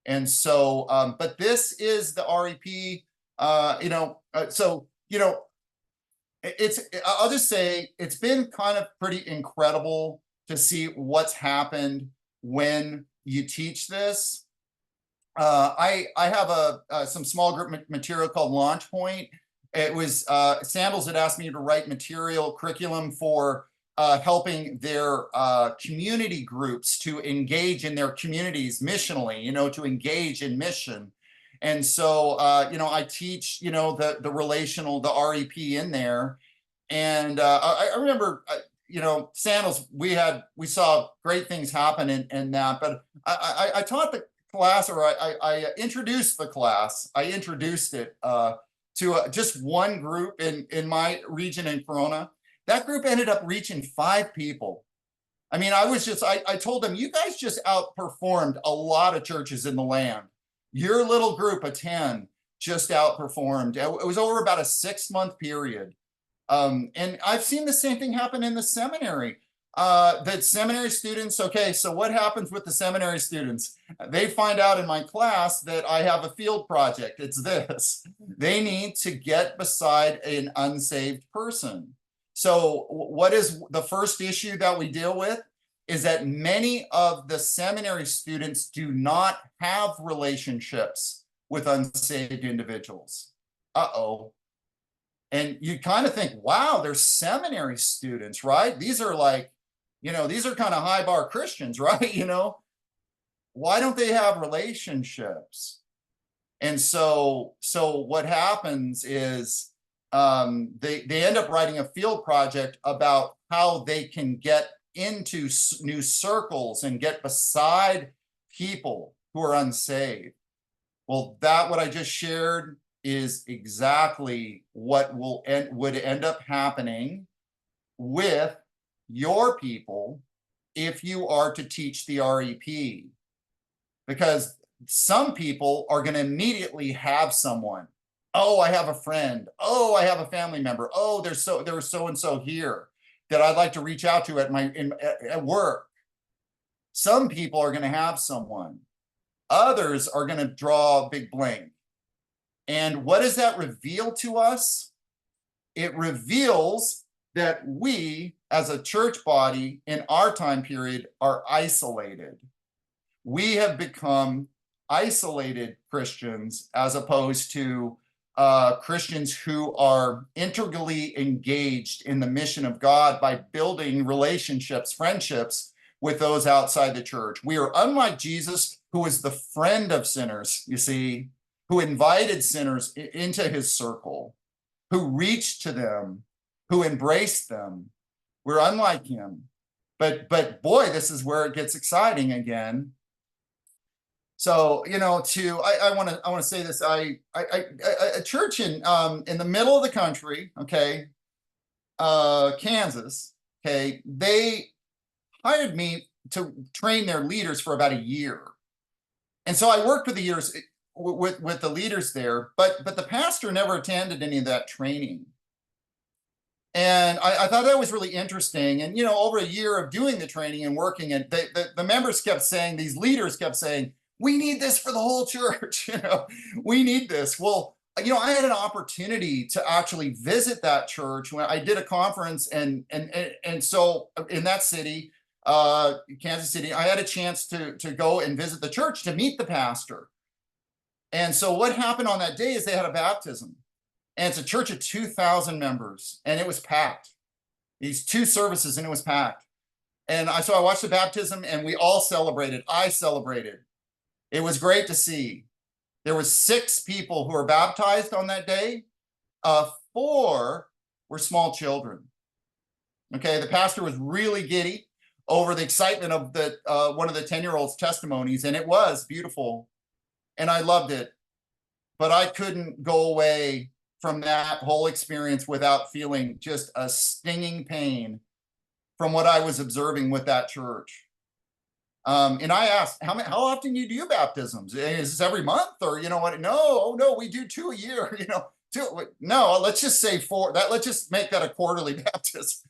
And so, but this is the REP, I'll just say it's been kind of pretty incredible to see what's happened when you teach this. I have some small group material called Launch Point. It was Sandals had asked me to write curriculum for helping their community groups to engage in their communities missionally, to engage in mission. And so, I teach, the relational, the REP in there. And I remember, Sandals, we saw great things happen in that, but I taught the class, or I introduced the class. I introduced it to just one group in my region in Corona. That group ended up reaching 5 people. I mean, I told them, you guys just outperformed a lot of churches in the land. Your little group of 10 just outperformed. It was over about a 6-month period. And I've seen the same thing happen in the seminary. The seminary students, okay, so what happens with the seminary students? They find out in my class that I have a field project. It's this. They need to get beside an unsaved person. So what is the first issue that we deal with? Is that many of the seminary students do not have relationships with unsaved individuals. Uh-oh. And you kind of think, wow, they're seminary students, right? These are like, these are kind of high bar Christians, right? Why don't they have relationships? And so what happens is they end up writing a field project about how they can get into new circles and get beside people who are unsaved. Well, what I just shared is exactly what would end up happening with your people if you are to teach the REP. Because some people are going to immediately have someone. Oh, I have a friend. Oh, I have a family member. Oh, there was so and so here that I'd like to reach out to at work. Some people are going to have someone. Others are going to draw a big blank. And what does that reveal to us? It reveals that we, as a church body in our time period, are isolated. We have become isolated Christians as opposed to Christians who are integrally engaged in the mission of God by building relationships, friendships with those outside the church. We are unlike Jesus, who is the friend of sinners, you see, who invited sinners into his circle, who reached to them, who embraced them. We're unlike him. But boy, this is where it gets exciting again. So, you know, I want to say this. A church in the middle of the country, okay, Kansas, okay, they hired me to train their leaders for about a year. And so I worked with the leaders there, but the pastor never attended any of that training. And I thought that was really interesting. And, you know, over a year of doing the training and working, and the members kept saying, these leaders kept saying, we need this for the whole church. You know, we need this. Well, you know, I had an opportunity to actually visit that church when I did a conference, and so in that city, Kansas City, I had a chance to go and visit the church to meet the pastor. And so what happened on that day is they had a baptism, and it's a church of 2,000 members, and it was packed. These 2 services, and it was packed. And so I watched the baptism, and we all celebrated. I celebrated. It was great to see. There were 6 people who were baptized on that day. 4 were small children. Okay, the pastor was really giddy over the excitement of one of the 10-year-old's testimonies, and it was beautiful, and I loved it. But I couldn't go away from that whole experience without feeling just a stinging pain from what I was observing with that church. And I asked, how often do you do baptisms? Is this every month, or, you know what? No, we do 2 a year, you know, 2. No, let's just say 4. Let's just make that a quarterly baptism.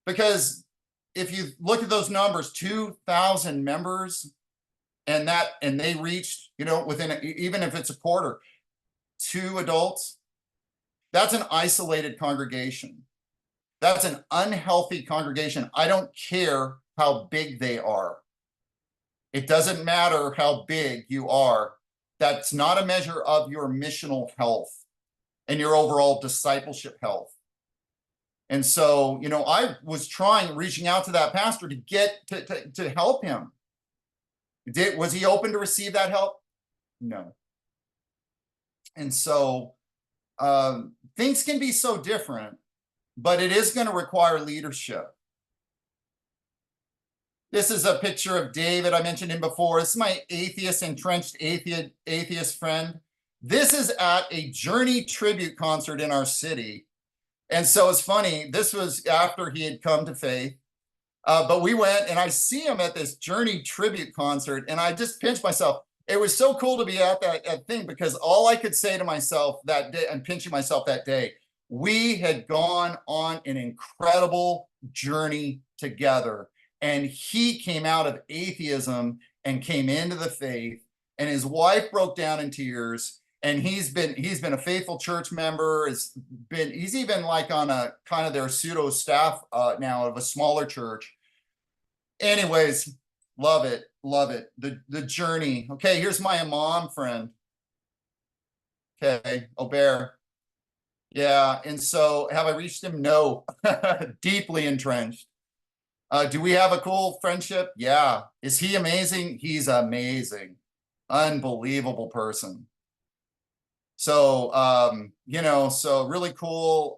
Because if you look at those numbers, 2,000 members, and they reached, you know, even if it's a quarter, 2 adults, that's an isolated congregation. That's an unhealthy congregation. I don't care how big they are. It doesn't matter how big you are. That's not a measure of your missional health and your overall discipleship health. And so, you know, I was reaching out to that pastor to get to help him. Was he open to receive that help? No. And so things can be so different, but it is going to require leadership. This is a picture of David. I mentioned him before. This is my entrenched atheist friend. This is at a Journey tribute concert in our city. And so it's funny, this was after he had come to faith. But we went, and I see him at this Journey tribute concert, and I just pinched myself. It was so cool to be at that thing, because all I could say to myself that day, and pinching myself that day, we had gone on an incredible journey together. And he came out of atheism and came into the faith, and his wife broke down in tears. And he's been a faithful church member. He's even like on a kind of their pseudo staff now of a smaller church. Anyways, love it. The journey. Okay, here's my imam friend. Okay, Aubert. Yeah, and so have I reached him? No, deeply entrenched. Do we have a cool friendship? Yeah. Is he amazing? He's amazing. Unbelievable person. So, you know, so really cool.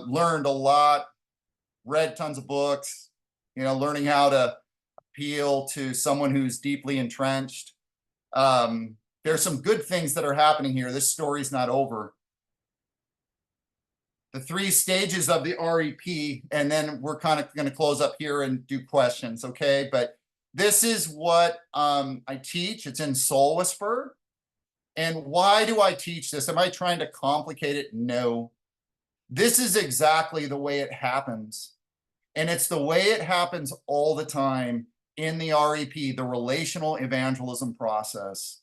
Learned a lot, read tons of books, you know, learning how to appeal to someone who's deeply entrenched. There's some good things that are happening here. This story's not over. The 3 stages of the REP, and then we're kind of going to close up here and do questions, okay? But this is what I teach. It's in Soul Whisper. And why do I teach this? Am I trying to complicate it? No. This is exactly the way it happens. And it's the way it happens all the time in the REP, the relational evangelism process.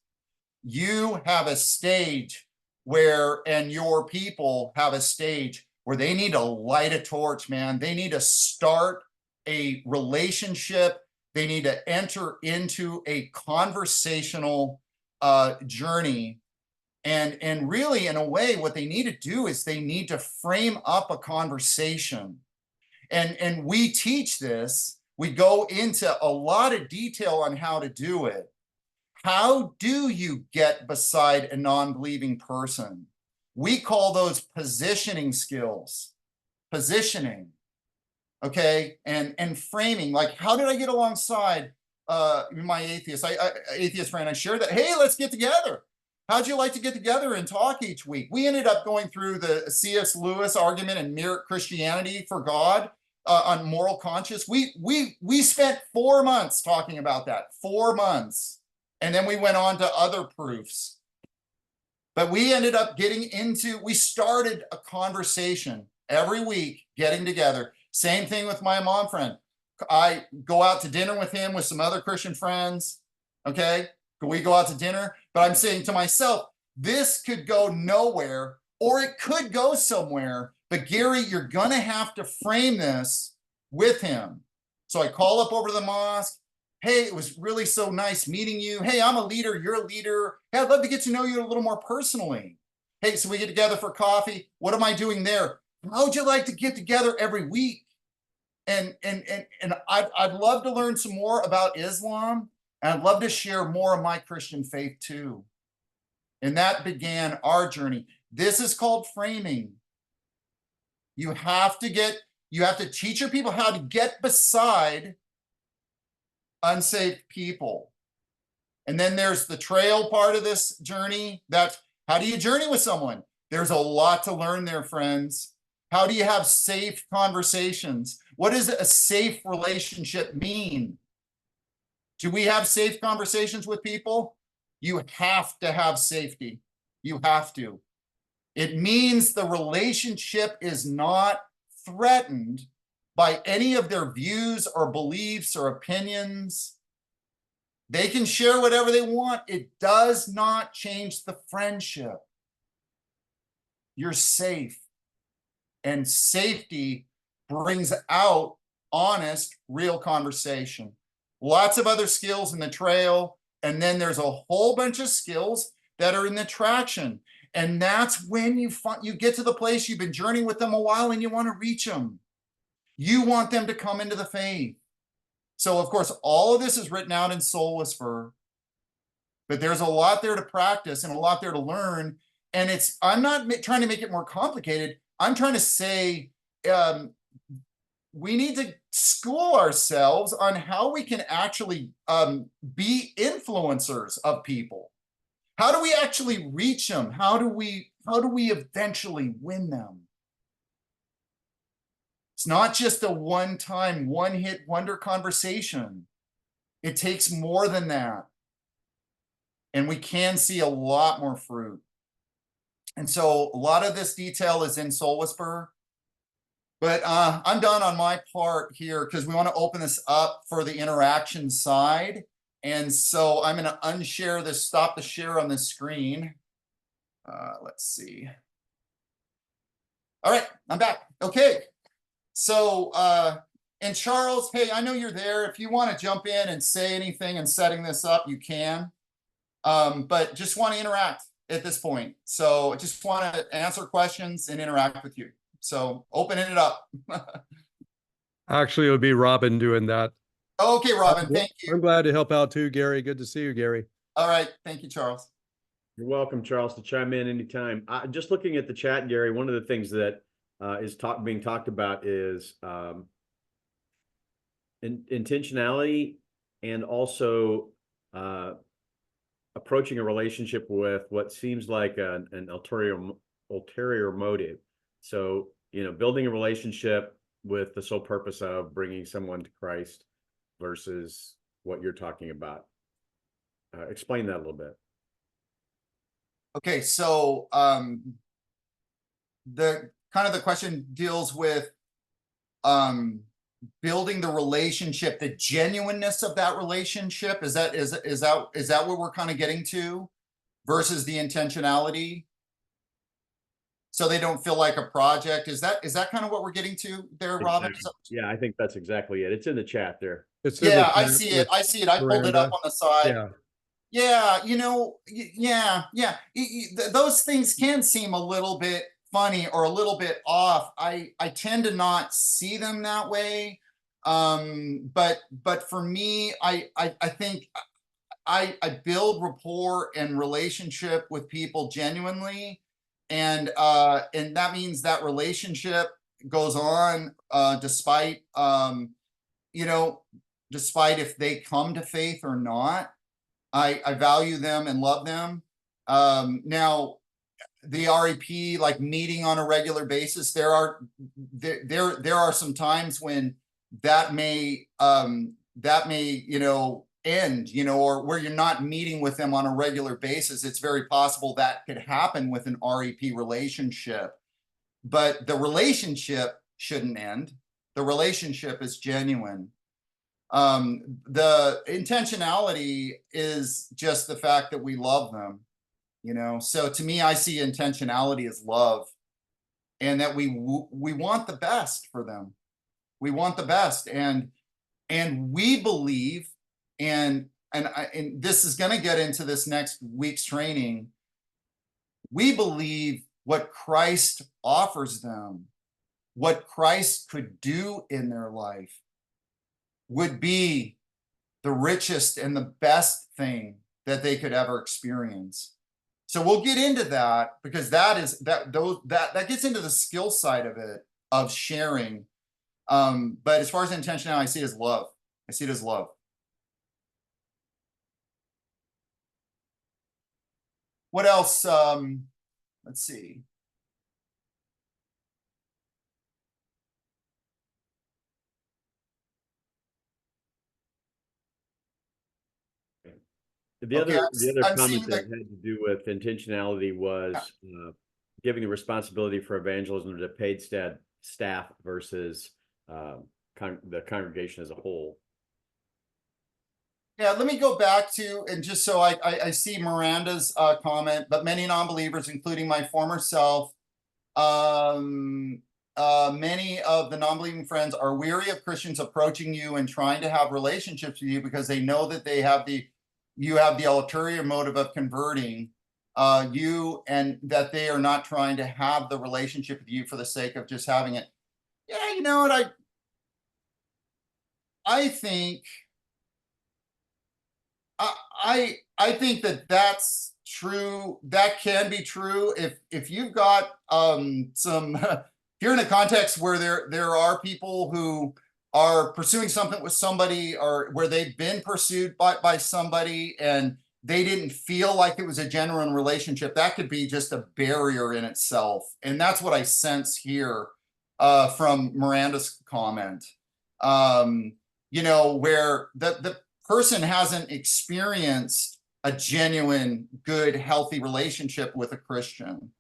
You have a stage where, and your people have a stage where they need to light a torch, man. They need to start a relationship. They need to enter into a conversational journey. And really, in a way, what they need to do is they need to frame up a conversation. And we teach this. We go into a lot of detail on how to do it. How do you get beside a non-believing person? We call those positioning skills. Positioning. Okay, and framing. Like, how did I get alongside my atheist friend? I shared that. Hey, let's get together. How'd you like to get together and talk each week? We ended up going through the C.S. Lewis argument and mere Christianity for God on moral conscience. We spent 4 months talking about that. 4 months. And then we went on to other proofs. But we ended up we started a conversation every week, getting together. Same thing with my mom friend. I go out to dinner with him with some other Christian friends. Okay, we go out to dinner. But I'm saying to myself, this could go nowhere, or it could go somewhere. But Gary, you're going to have to frame this with him. So I call up over to the mosque. Hey, it was really so nice meeting you. Hey, I'm a leader. You're a leader. Hey, I'd love to get to know you a little more personally. Hey, so we get together for coffee. What am I doing there? How would you like to get together every week? And I'd love to learn some more about Islam. And I'd love to share more of my Christian faith too. And that began our journey. This is called framing. You have to teach your people how to get beside unsafe people. And then there's the trail part of this journey. That's how do you journey with someone? There's a lot to learn there, friends. How do you have safe conversations? What does a safe relationship mean? Do we have safe conversations with people? You have to have safety. You have to. It means the relationship is not threatened by any of their views or beliefs or opinions. They can share whatever they want. It does not change the friendship. You're safe. And safety brings out honest, real conversation. Lots of other skills in the trail. And then there's a whole bunch of skills that are in the traction. And that's when you get to the place you've been journeying with them a while and you want to reach them. You want them to come into the faith. So, of course, all of this is written out in Soul Whisperer. But there's a lot there to practice and a lot there to learn. And I'm not trying to make it more complicated. I'm trying to say we need to school ourselves on how we can actually be influencers of people. How do we actually reach them? How do we eventually win them? It's not just a one-time, one-hit wonder conversation. It takes more than that. And we can see a lot more fruit. And so a lot of this detail is in Soul Whisperer. But I'm done on my part here because we want to open this up for the interaction side. And so I'm going to unshare this, stop the share on the screen. Let's see. All right, I'm back. Okay. So, and Charles, hey, I know you're there. If you want to jump in and say anything in setting this up, you can. But just want to interact at this point. So I just want to answer questions and interact with you. So opening it up. Actually, it would be Robin doing that. Okay, Robin, thank you. I'm glad to help out too, Gary. Good to see you, Gary. All right, thank you, Charles. You're welcome, Charles, to chime in anytime. Just looking at the chat, Gary, one of the things that is being talked about is intentionality and also approaching a relationship with what seems like an ulterior motive. So, building a relationship with the sole purpose of bringing someone to Christ versus what you're talking about. Explain that a little bit. Okay, so the kind of the question deals with building the relationship, the genuineness of that relationship. Is that what we're kind of getting to, versus the intentionality? So they don't feel like a project. Is that kind of what we're getting to there, Robin? Exactly. Yeah, I think that's exactly it. It's in the chat there. It's in the Yeah, I chat see it. with I see it. I pulled it up Miranda. on the side. Yeah. Yeah, yeah. Those things can seem a little bit funny or a little bit off. I tend to not see them that way. But for me, I think I build rapport and relationship with people genuinely, and that means that relationship goes on despite despite if they come to faith or not. I value them and love them. Now, the REP, like meeting on a regular basis, there are some times when that may end, or where you're not meeting with them on a regular basis. It's very possible that could happen with an REP relationship, but the relationship shouldn't end. The relationship is genuine. The intentionality is just the fact that we love them, so to me, I see intentionality as love, and that we want the best for them. We want the best, and we believe, and this is going to get into this next week's training. We believe what Christ offers them, what Christ could do in their life, would be the richest and the best thing that they could ever experience. So we'll get into that, because that gets into the skill side of it, of sharing. But as far as intentionality, I see it as love. I see it as love. What else? Let's see. The Okay, other I'm comment seeing that had to do with intentionality was giving the responsibility for evangelism to paid staff versus the congregation as a whole. Yeah, let me go back to, and just so I see Miranda's comment, but many non-believers, including my former self, many of the non-believing friends are weary of Christians approaching you and trying to have relationships with you, because they know that you have the ulterior motive of converting you, and that they are not trying to have the relationship with you for the sake of just having it. Yeah, you know what? I think I think that that's true. That can be true if you've got some if you're in a context where there are people who are pursuing something with somebody, or where they've been pursued by somebody and they didn't feel like it was a genuine relationship. That could be just a barrier in itself, and that's what I sense here from Miranda's comment. Where the person hasn't experienced a genuine, good, healthy relationship with a Christian.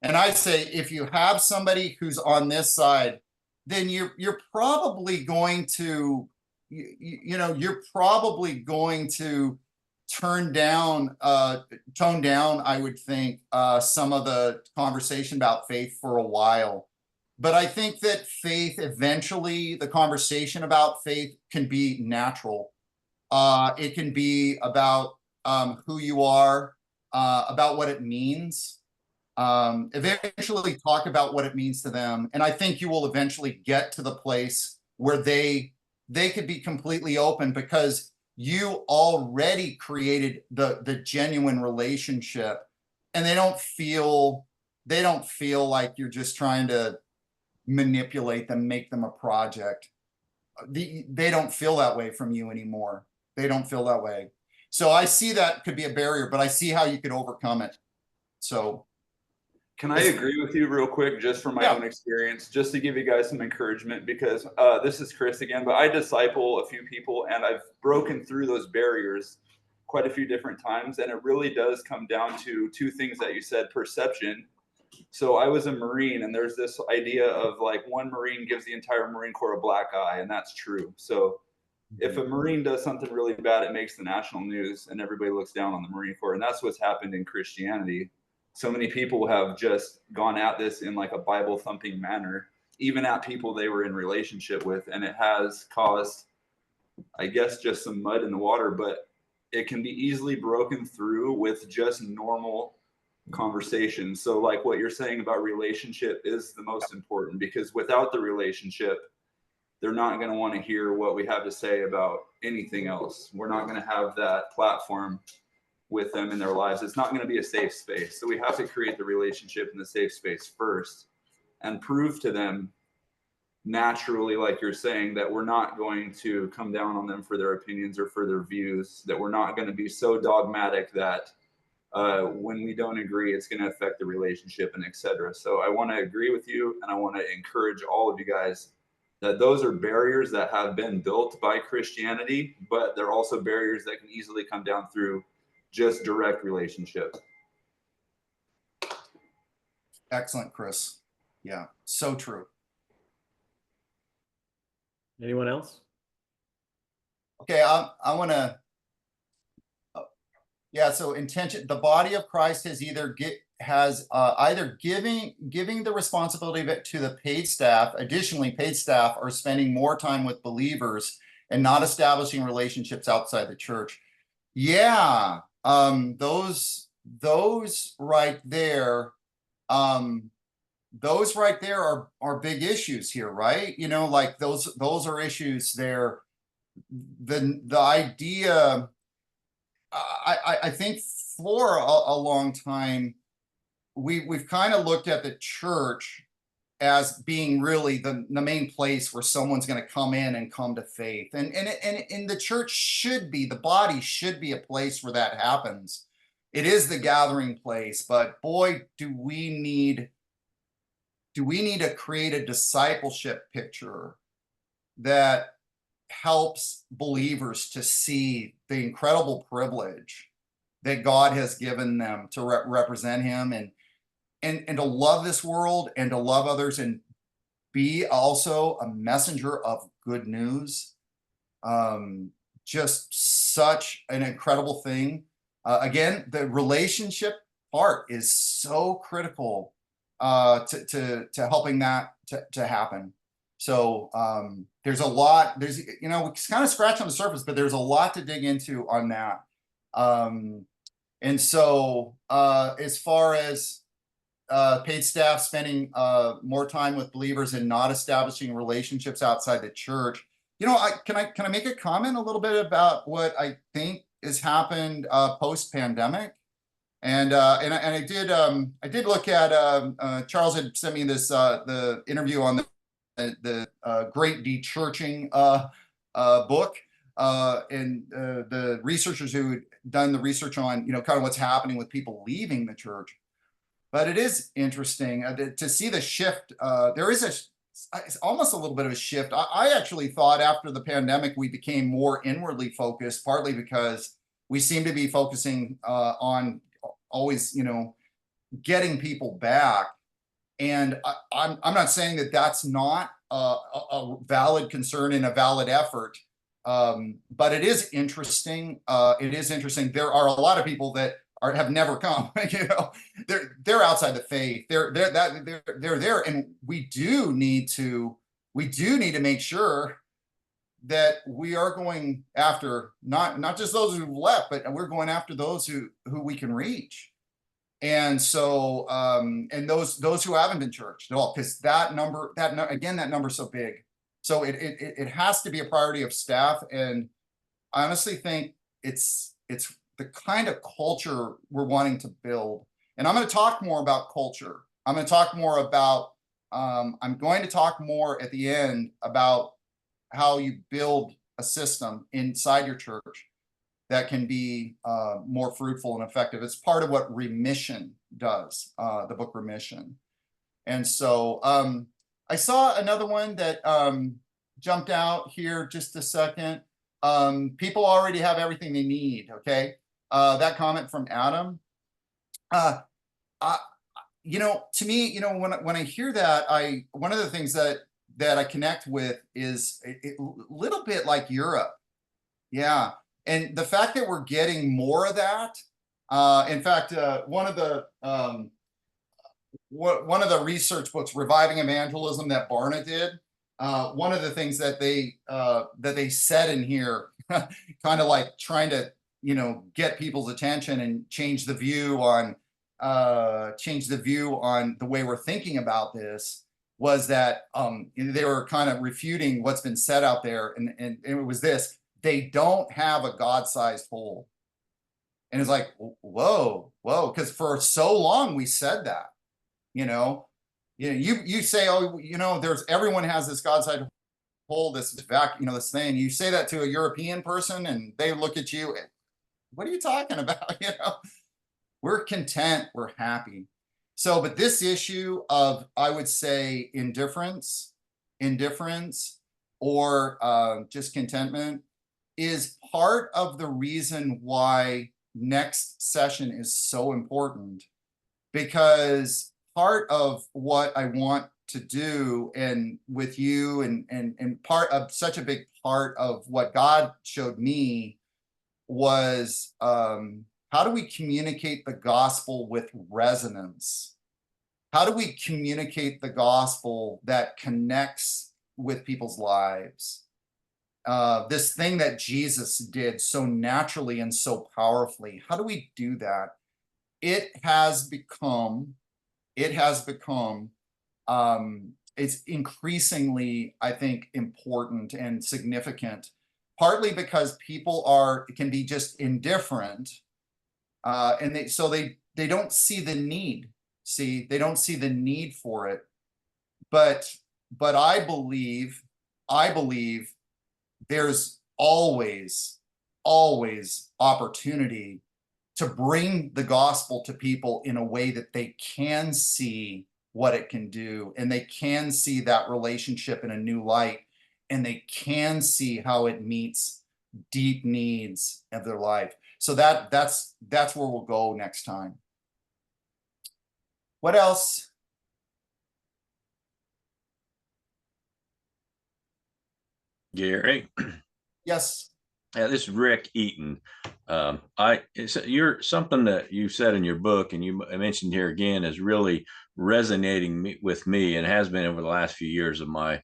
And I say, if you have somebody who's on this side, then you're probably going to, you're probably going to tone down, I would think, some of the conversation about faith for a while. But I think that faith, eventually, the conversation about faith can be natural. It can be about who you are, about what it means. Eventually talk about what it means to them. And I think you will eventually get to the place where they could be completely open, because you already created the genuine relationship, and they don't feel like you're just trying to manipulate them, make them a project. They don't feel that way from you anymore. They don't feel that way. So I see that could be a barrier, but I see how you could overcome it. So can I agree with you real quick, just from my own experience, just to give you guys some encouragement, because this is Chris again, but I disciple a few people and I've broken through those barriers. quite a few different times, and it really does come down to two things that you said: perception. So I was a Marine, and there's this idea of like one Marine gives the entire Marine Corps a black eye, and that's true. So if a Marine does something really bad, it makes the national news, and everybody looks down on the Marine Corps. And that's what's happened in Christianity. So many people have just gone at this in like a Bible thumping manner, even at people they were in relationship with, and it has caused, I guess, just some mud in the water. But it can be easily broken through with just normal conversation. So like what you're saying about relationship is the most important, because without the relationship, they're not going to want to hear what we have to say about anything else. We're not going to have that platform with them in their lives. It's not going to be a safe space. So we have to create the relationship in the safe space first and prove to them naturally, like you're saying, that we're not going to come down on them for their opinions or for their views, that we're not going to be so dogmatic that when we don't agree, it's going to affect the relationship and etc. So I want to agree with you, and I want to encourage all of you guys that those are barriers that have been built by Christianity, but they're also barriers that can easily come down through just direct relationship. Excellent, Chris. Yeah, so true. Anyone else? Okay, I want to. Yeah, so intention. The body of Christ has either giving the responsibility of it to the paid staff. Additionally, paid staff are spending more time with believers and not establishing relationships outside the church. Yeah, those right there, are big issues here, right? You know, like those are issues there. The idea. I think for a long time, we've kind of looked at the church as being really the main place where someone's going to come in and come to faith. And the church should be, the body should be a place where that happens. It is the gathering place, but boy, do we need to create a discipleship picture that helps believers to see the incredible privilege that God has given them to represent him and to love this world and to love others and be also a messenger of good news. Just such an incredible thing. Again, the relationship part is so critical to helping that to happen. So there's a lot, we kind of scratch on the surface, but there's a lot to dig into on that. And so as far as paid staff spending more time with believers and not establishing relationships outside the church, can I make a comment a little bit about what I think has happened post-pandemic? And I did look at Charles had sent me this the interview on the Great Dechurching book, and the researchers who had done the research on kind of what's happening with people leaving the church. But it is interesting to see the shift. There is it's almost a little bit of a shift. I actually thought after the pandemic we became more inwardly focused, partly because we seem to be focusing on always getting people back. And I'm not saying that that's not a valid concern and a valid effort, but it is interesting. It is interesting. There are a lot of people that have never come. They're outside the faith. They're there, and we do need to make sure that we are going after not just those who've left, but we're going after those who we can reach. And so, and those who haven't been churched at all, because that number is so big. So it has to be a priority of staff. And I honestly think it's the kind of culture we're wanting to build. And I'm going to talk more about culture. I'm going to talk more about, I'm going to talk more at the end about how you build a system inside your church that can be more fruitful and effective. It's part of what Remission does, the book Remission. And so I saw another one that jumped out here just a second. People already have everything they need, okay? that comment from Adam. To me, when I hear that, one of the things that I connect with is a little bit like Europe. Yeah. And the fact that we're getting more of that, in fact, one of the research books, Reviving Evangelism, that Barna did, one of the things that they said in here, kind of like trying to, get people's attention and change the view on the way we're thinking about this, was that they were kind of refuting what's been said out there, and it was this: they don't have a God-sized hole. And it's like, whoa, because for so long we said that, you say, oh, everyone has this God-sized hole, this this thing. You say that to a European person, and they look at you, what are you talking about? We're content, we're happy. So, but this issue of, I would say, indifference, or just contentment, is part of the reason why next session is so important, because part of what I want to do, and with you, and part of such a big part of what God showed me, was how do we communicate the gospel with resonance? How do we communicate the gospel that connects with people's lives? This thing that Jesus did so naturally and so powerfully, how do we do that? It has become, it's increasingly, I think, important and significant, partly because people can be just indifferent, and they don't see the need. They don't see the need for it. But I believe there's always opportunity to bring the gospel to people in a way that they can see what it can do, and they can see that relationship in a new light, and they can see how it meets deep needs of their life. So that's where we'll go next time. What else? Gary. Yes. Yeah, this is Rick Eaton. You're something that you said in your book, and you mentioned here again, is really resonating with me, and has been over the last few years of my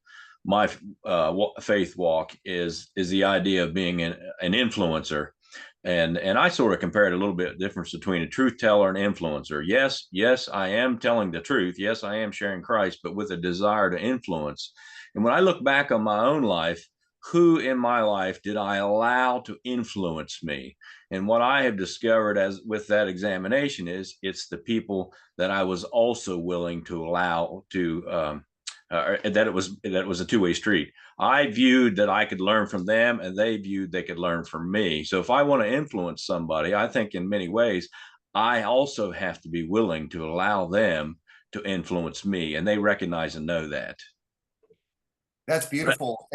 faith walk, is the idea of being an influencer. And I sort of compared a little bit difference between a truth teller and influencer. Yes, I am telling the truth. Yes, I am sharing Christ, but with a desire to influence. And when I look back on my own life, who in my life did I allow to influence me? And what I have discovered with that examination is it's the people that I was also willing to allow to, that it was a two-way street. I viewed that I could learn from them, and they viewed they could learn from me. So if I want to influence somebody, I think in many ways, I also have to be willing to allow them to influence me, and they recognize and know that. That's beautiful.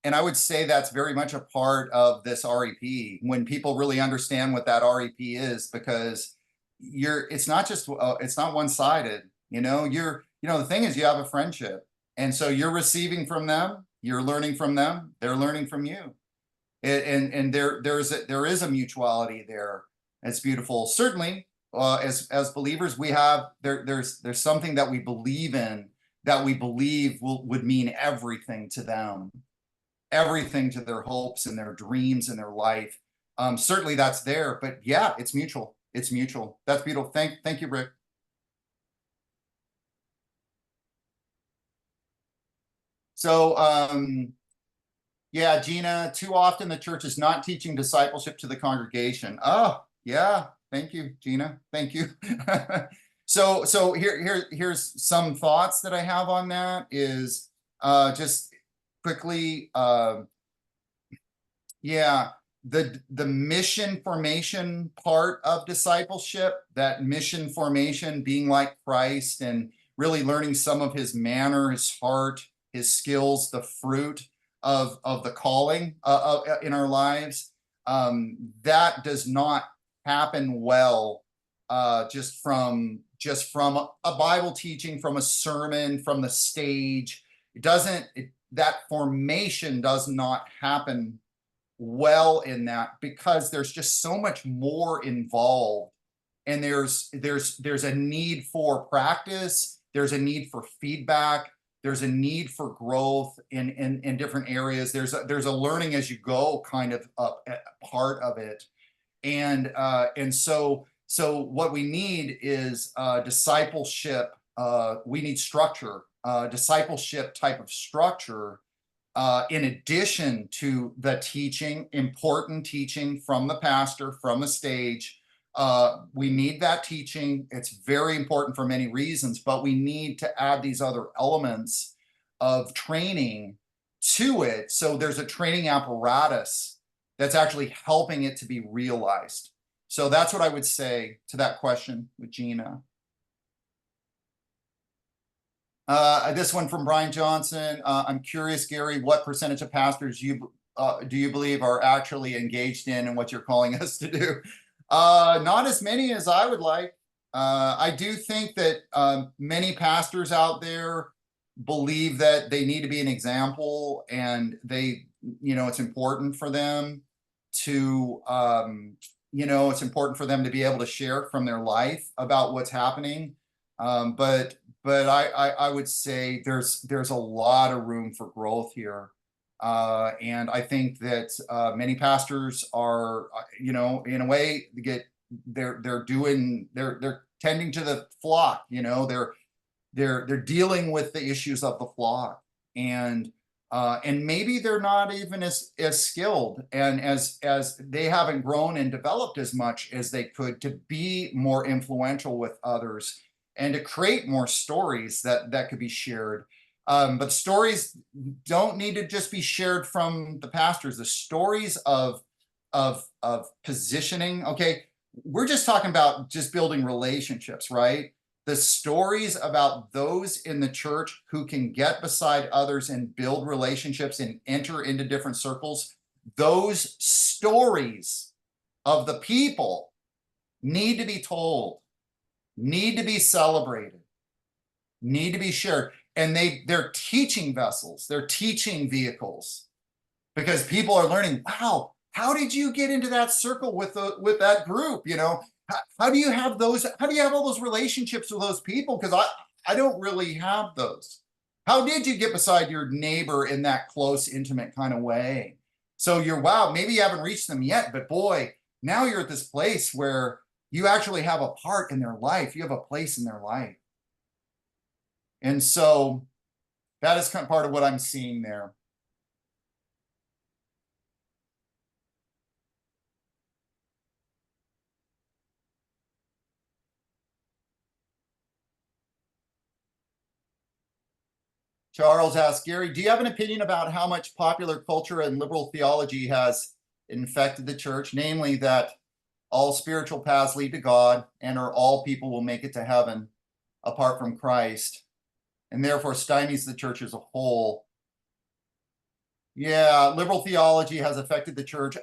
And I would say that's very much a part of this REP, when people really understand what that REP is, because it's not just, it's not one-sided, the thing is, you have a friendship, and so you're receiving from them, you're learning from them, they're learning from you. And there is a mutuality there. It's beautiful. Certainly, as believers, we have, there's something that we believe in, that we believe would mean everything to them, everything to their hopes and their dreams and their life. Certainly that's there, but yeah, it's mutual. It's mutual. That's beautiful. Thank you, Rick. So, yeah, Gina, too often the church is not teaching discipleship to the congregation. Oh, yeah. Thank you, Gina. Thank you. So here's some thoughts that I have on that, is just quickly, yeah, the mission formation part of discipleship, that mission formation being like Christ, and really learning some of his manner, his heart, his skills, the fruit of the calling in our lives, that does not happen well just from a Bible teaching, from a sermon, from the stage. That formation does not happen well in that, because there's just so much more involved, and there's a need for practice, there's a need for feedback, there's a need for growth in different areas. There's a learning as you go kind of part of it, and so what we need is discipleship. We need structure, discipleship type of structure, in addition to the teaching, important teaching from the pastor, from the stage. We need that teaching. It's very important for many reasons, but we need to add these other elements of training to it. So there's a training apparatus that's actually helping it to be realized. So that's what I would say to that question with Gina. This one from Brian Johnson. I'm curious, Gary, what percentage of pastors do you believe are actually engaged in and what you're calling us to do? Not as many as I would like. I do think that many pastors out there believe that they need to be an example, and it's important for them to, it's important for them to be able to share from their life about what's happening. But I would say there's a lot of room for growth here. And I think that many pastors are, in a way, they're tending to the flock. They're dealing with the issues of the flock, and maybe they're not even as skilled, and as they haven't grown and developed as much as they could to be more influential with others and to create more stories that could be shared. But stories don't need to just be shared from the pastors. The stories of positioning. Okay, we're just talking about just building relationships, right? The stories about those in the church who can get beside others and build relationships and enter into different circles. Those stories of the people need to be told, need to be celebrated, need to be shared. And they're teaching vessels, they're teaching vehicles, because people are learning, wow, how did you get into that circle with that group? How do you have all those relationships with those people? Because I don't really have those. How did you get beside your neighbor in that close, intimate kind of way? So maybe you haven't reached them yet, but boy, now you're at this place where you actually have a part in their life. You have a place in their life. And so that is kind of part of what I'm seeing there. Charles asks, Gary, do you have an opinion about how much popular culture and liberal theology has infected the church? Namely, that all spiritual paths lead to God, and all people will make it to heaven apart from Christ, and therefore stymies the church as a whole. Yeah, liberal theology has affected the church.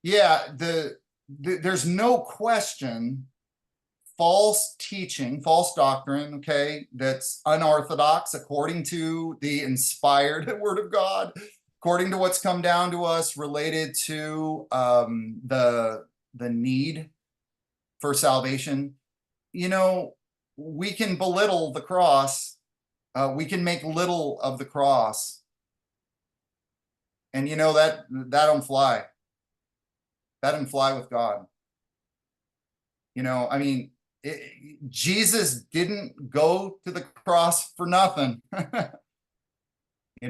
Yeah, there's no question. False teaching, false doctrine, okay, that's unorthodox according to the inspired Word of God, according to what's come down to us related to the need for salvation. We can belittle the cross. We can make little of the cross. And that don't fly. That don't fly with God. Jesus didn't go to the cross for nothing. He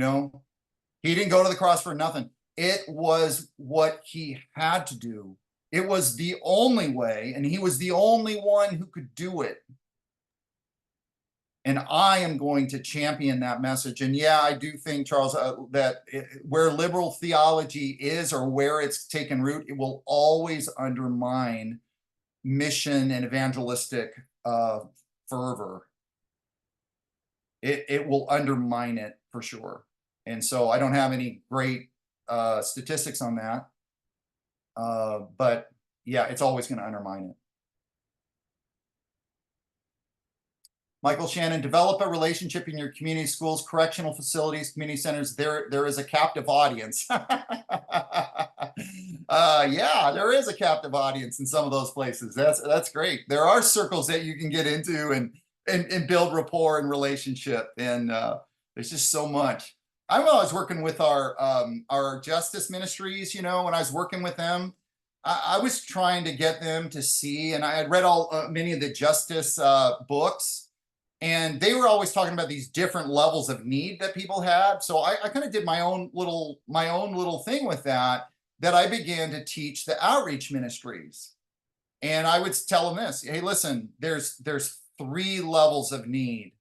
didn't go to the cross for nothing. It was what he had to do. It was the only way, and he was the only one who could do it. And I am going to champion that message. And yeah, I do think, Charles, that where liberal theology is, or where it's taken root, it will always undermine mission and evangelistic fervor. It will undermine it for sure. And so I don't have any great statistics on that, but yeah, it's always going to undermine it. Michael Shannon, develop a relationship in your community schools, correctional facilities, community centers. There is a captive audience. Yeah, there is a captive audience in some of those places. That's great. There are circles that you can get into and build rapport and relationship. And there's just so much. I was working with our justice ministries, when I was working with them, I was trying to get them to see, and I had read many of the justice books. And they were always talking about these different levels of need that people had. So I kind of did my own little thing with that I began to teach the outreach ministries. And I would tell them this, hey, listen, there's 3 levels of need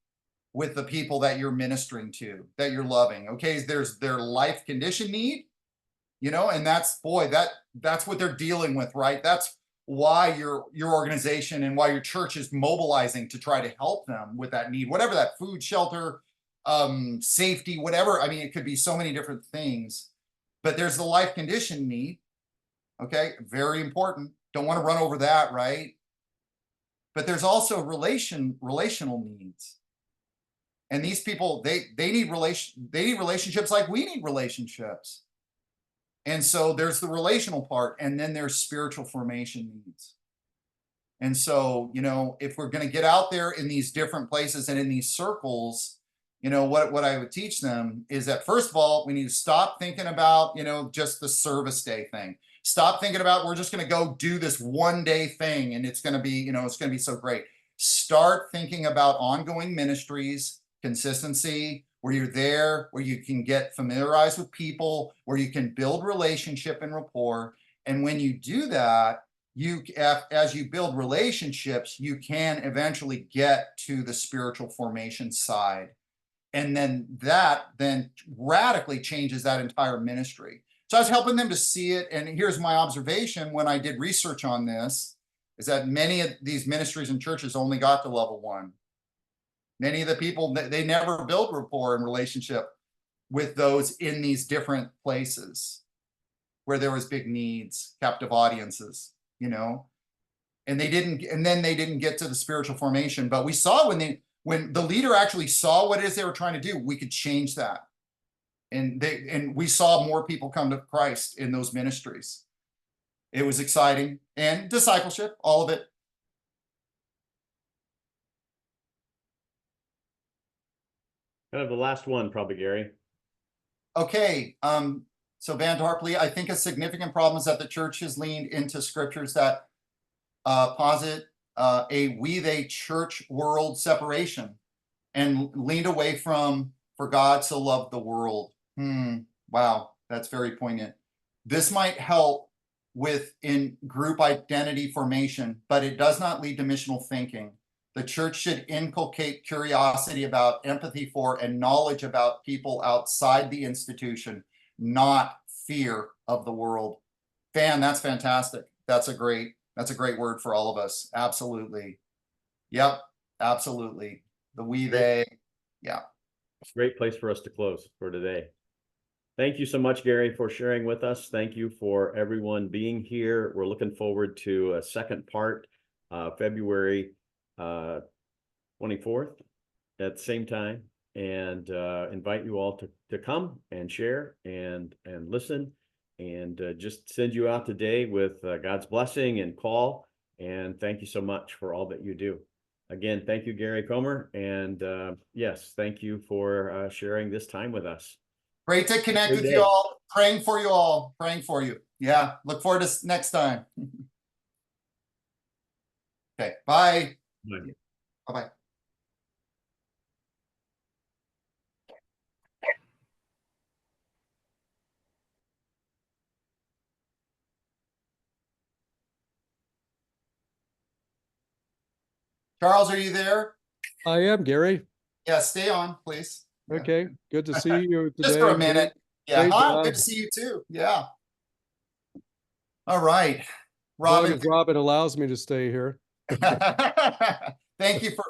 with the people that you're ministering to, that you're loving. Okay, there's their life condition need, and that's what they're dealing with, right? That's why your organization and why your church is mobilizing to try to help them with that need, whatever that food, shelter, safety, whatever. I mean, it could be so many different things, but there's the life condition need. Okay, very important. Don't want to run over that, right? But there's also relational needs. And these people, they need relationships like we need relationships. And so there's the relational part, and then there's spiritual formation needs. And so, if we're going to get out there in these different places and in these circles, what I would teach them is that, first of all, we need to stop thinking about, just the service day thing. Stop thinking about, we're just going to go do this one day thing and it's going to be, it's going to be so great. Start thinking about ongoing ministries, consistency, where you're there, where you can get familiarized with people, where you can build relationship and rapport. And when you do that, as you build relationships, you can eventually get to the spiritual formation side. And then that radically changes that entire ministry. So I was helping them to see it. And here's my observation when I did research on this, is that many of these ministries and churches only got to level 1. Many of the people, they never build rapport and relationship with those in these different places where there was big needs, captive audiences, and then they didn't get to the spiritual formation. But we saw when the leader actually saw what it is they were trying to do, we could change that. And we saw more people come to Christ in those ministries. It was exciting. And discipleship, all of it. Kind of the last one, probably, Gary. Okay. So Van Tarpley, I think a significant problem is that the church has leaned into scriptures that posit a we-they church world separation and leaned away from for God so loved the world. Wow, that's very poignant. This might help in group identity formation, but it does not lead to missional thinking. The church should inculcate curiosity about, empathy for, and knowledge about people outside the institution, not fear of the world. Van, that's fantastic. That's a great word for all of us. Absolutely. Yep, absolutely. The we-they, yeah. Great place for us to close for today. Thank you so much, Gary, for sharing with us. Thank you for everyone being here. We're looking forward to a second part, February 24th at the same time, and invite you all to come and share and listen, and just send you out today with God's blessing and call. And thank you so much for all that you do. Again, thank you, Gary Comer. And yes, thank you for sharing this time with us. Great to connect with you all. Praying for you all. Praying for you. Yeah. Look forward to next time. Okay. Bye. Bye. Bye-bye. Charles, are you there? I am, Gary. Yeah, stay on, please. Yeah. Okay, good to see you today. Just for a minute. Yeah, Great hi, job. good to see you too. Yeah. All right. As long Robin. as Robin allows me to stay here. Thank you for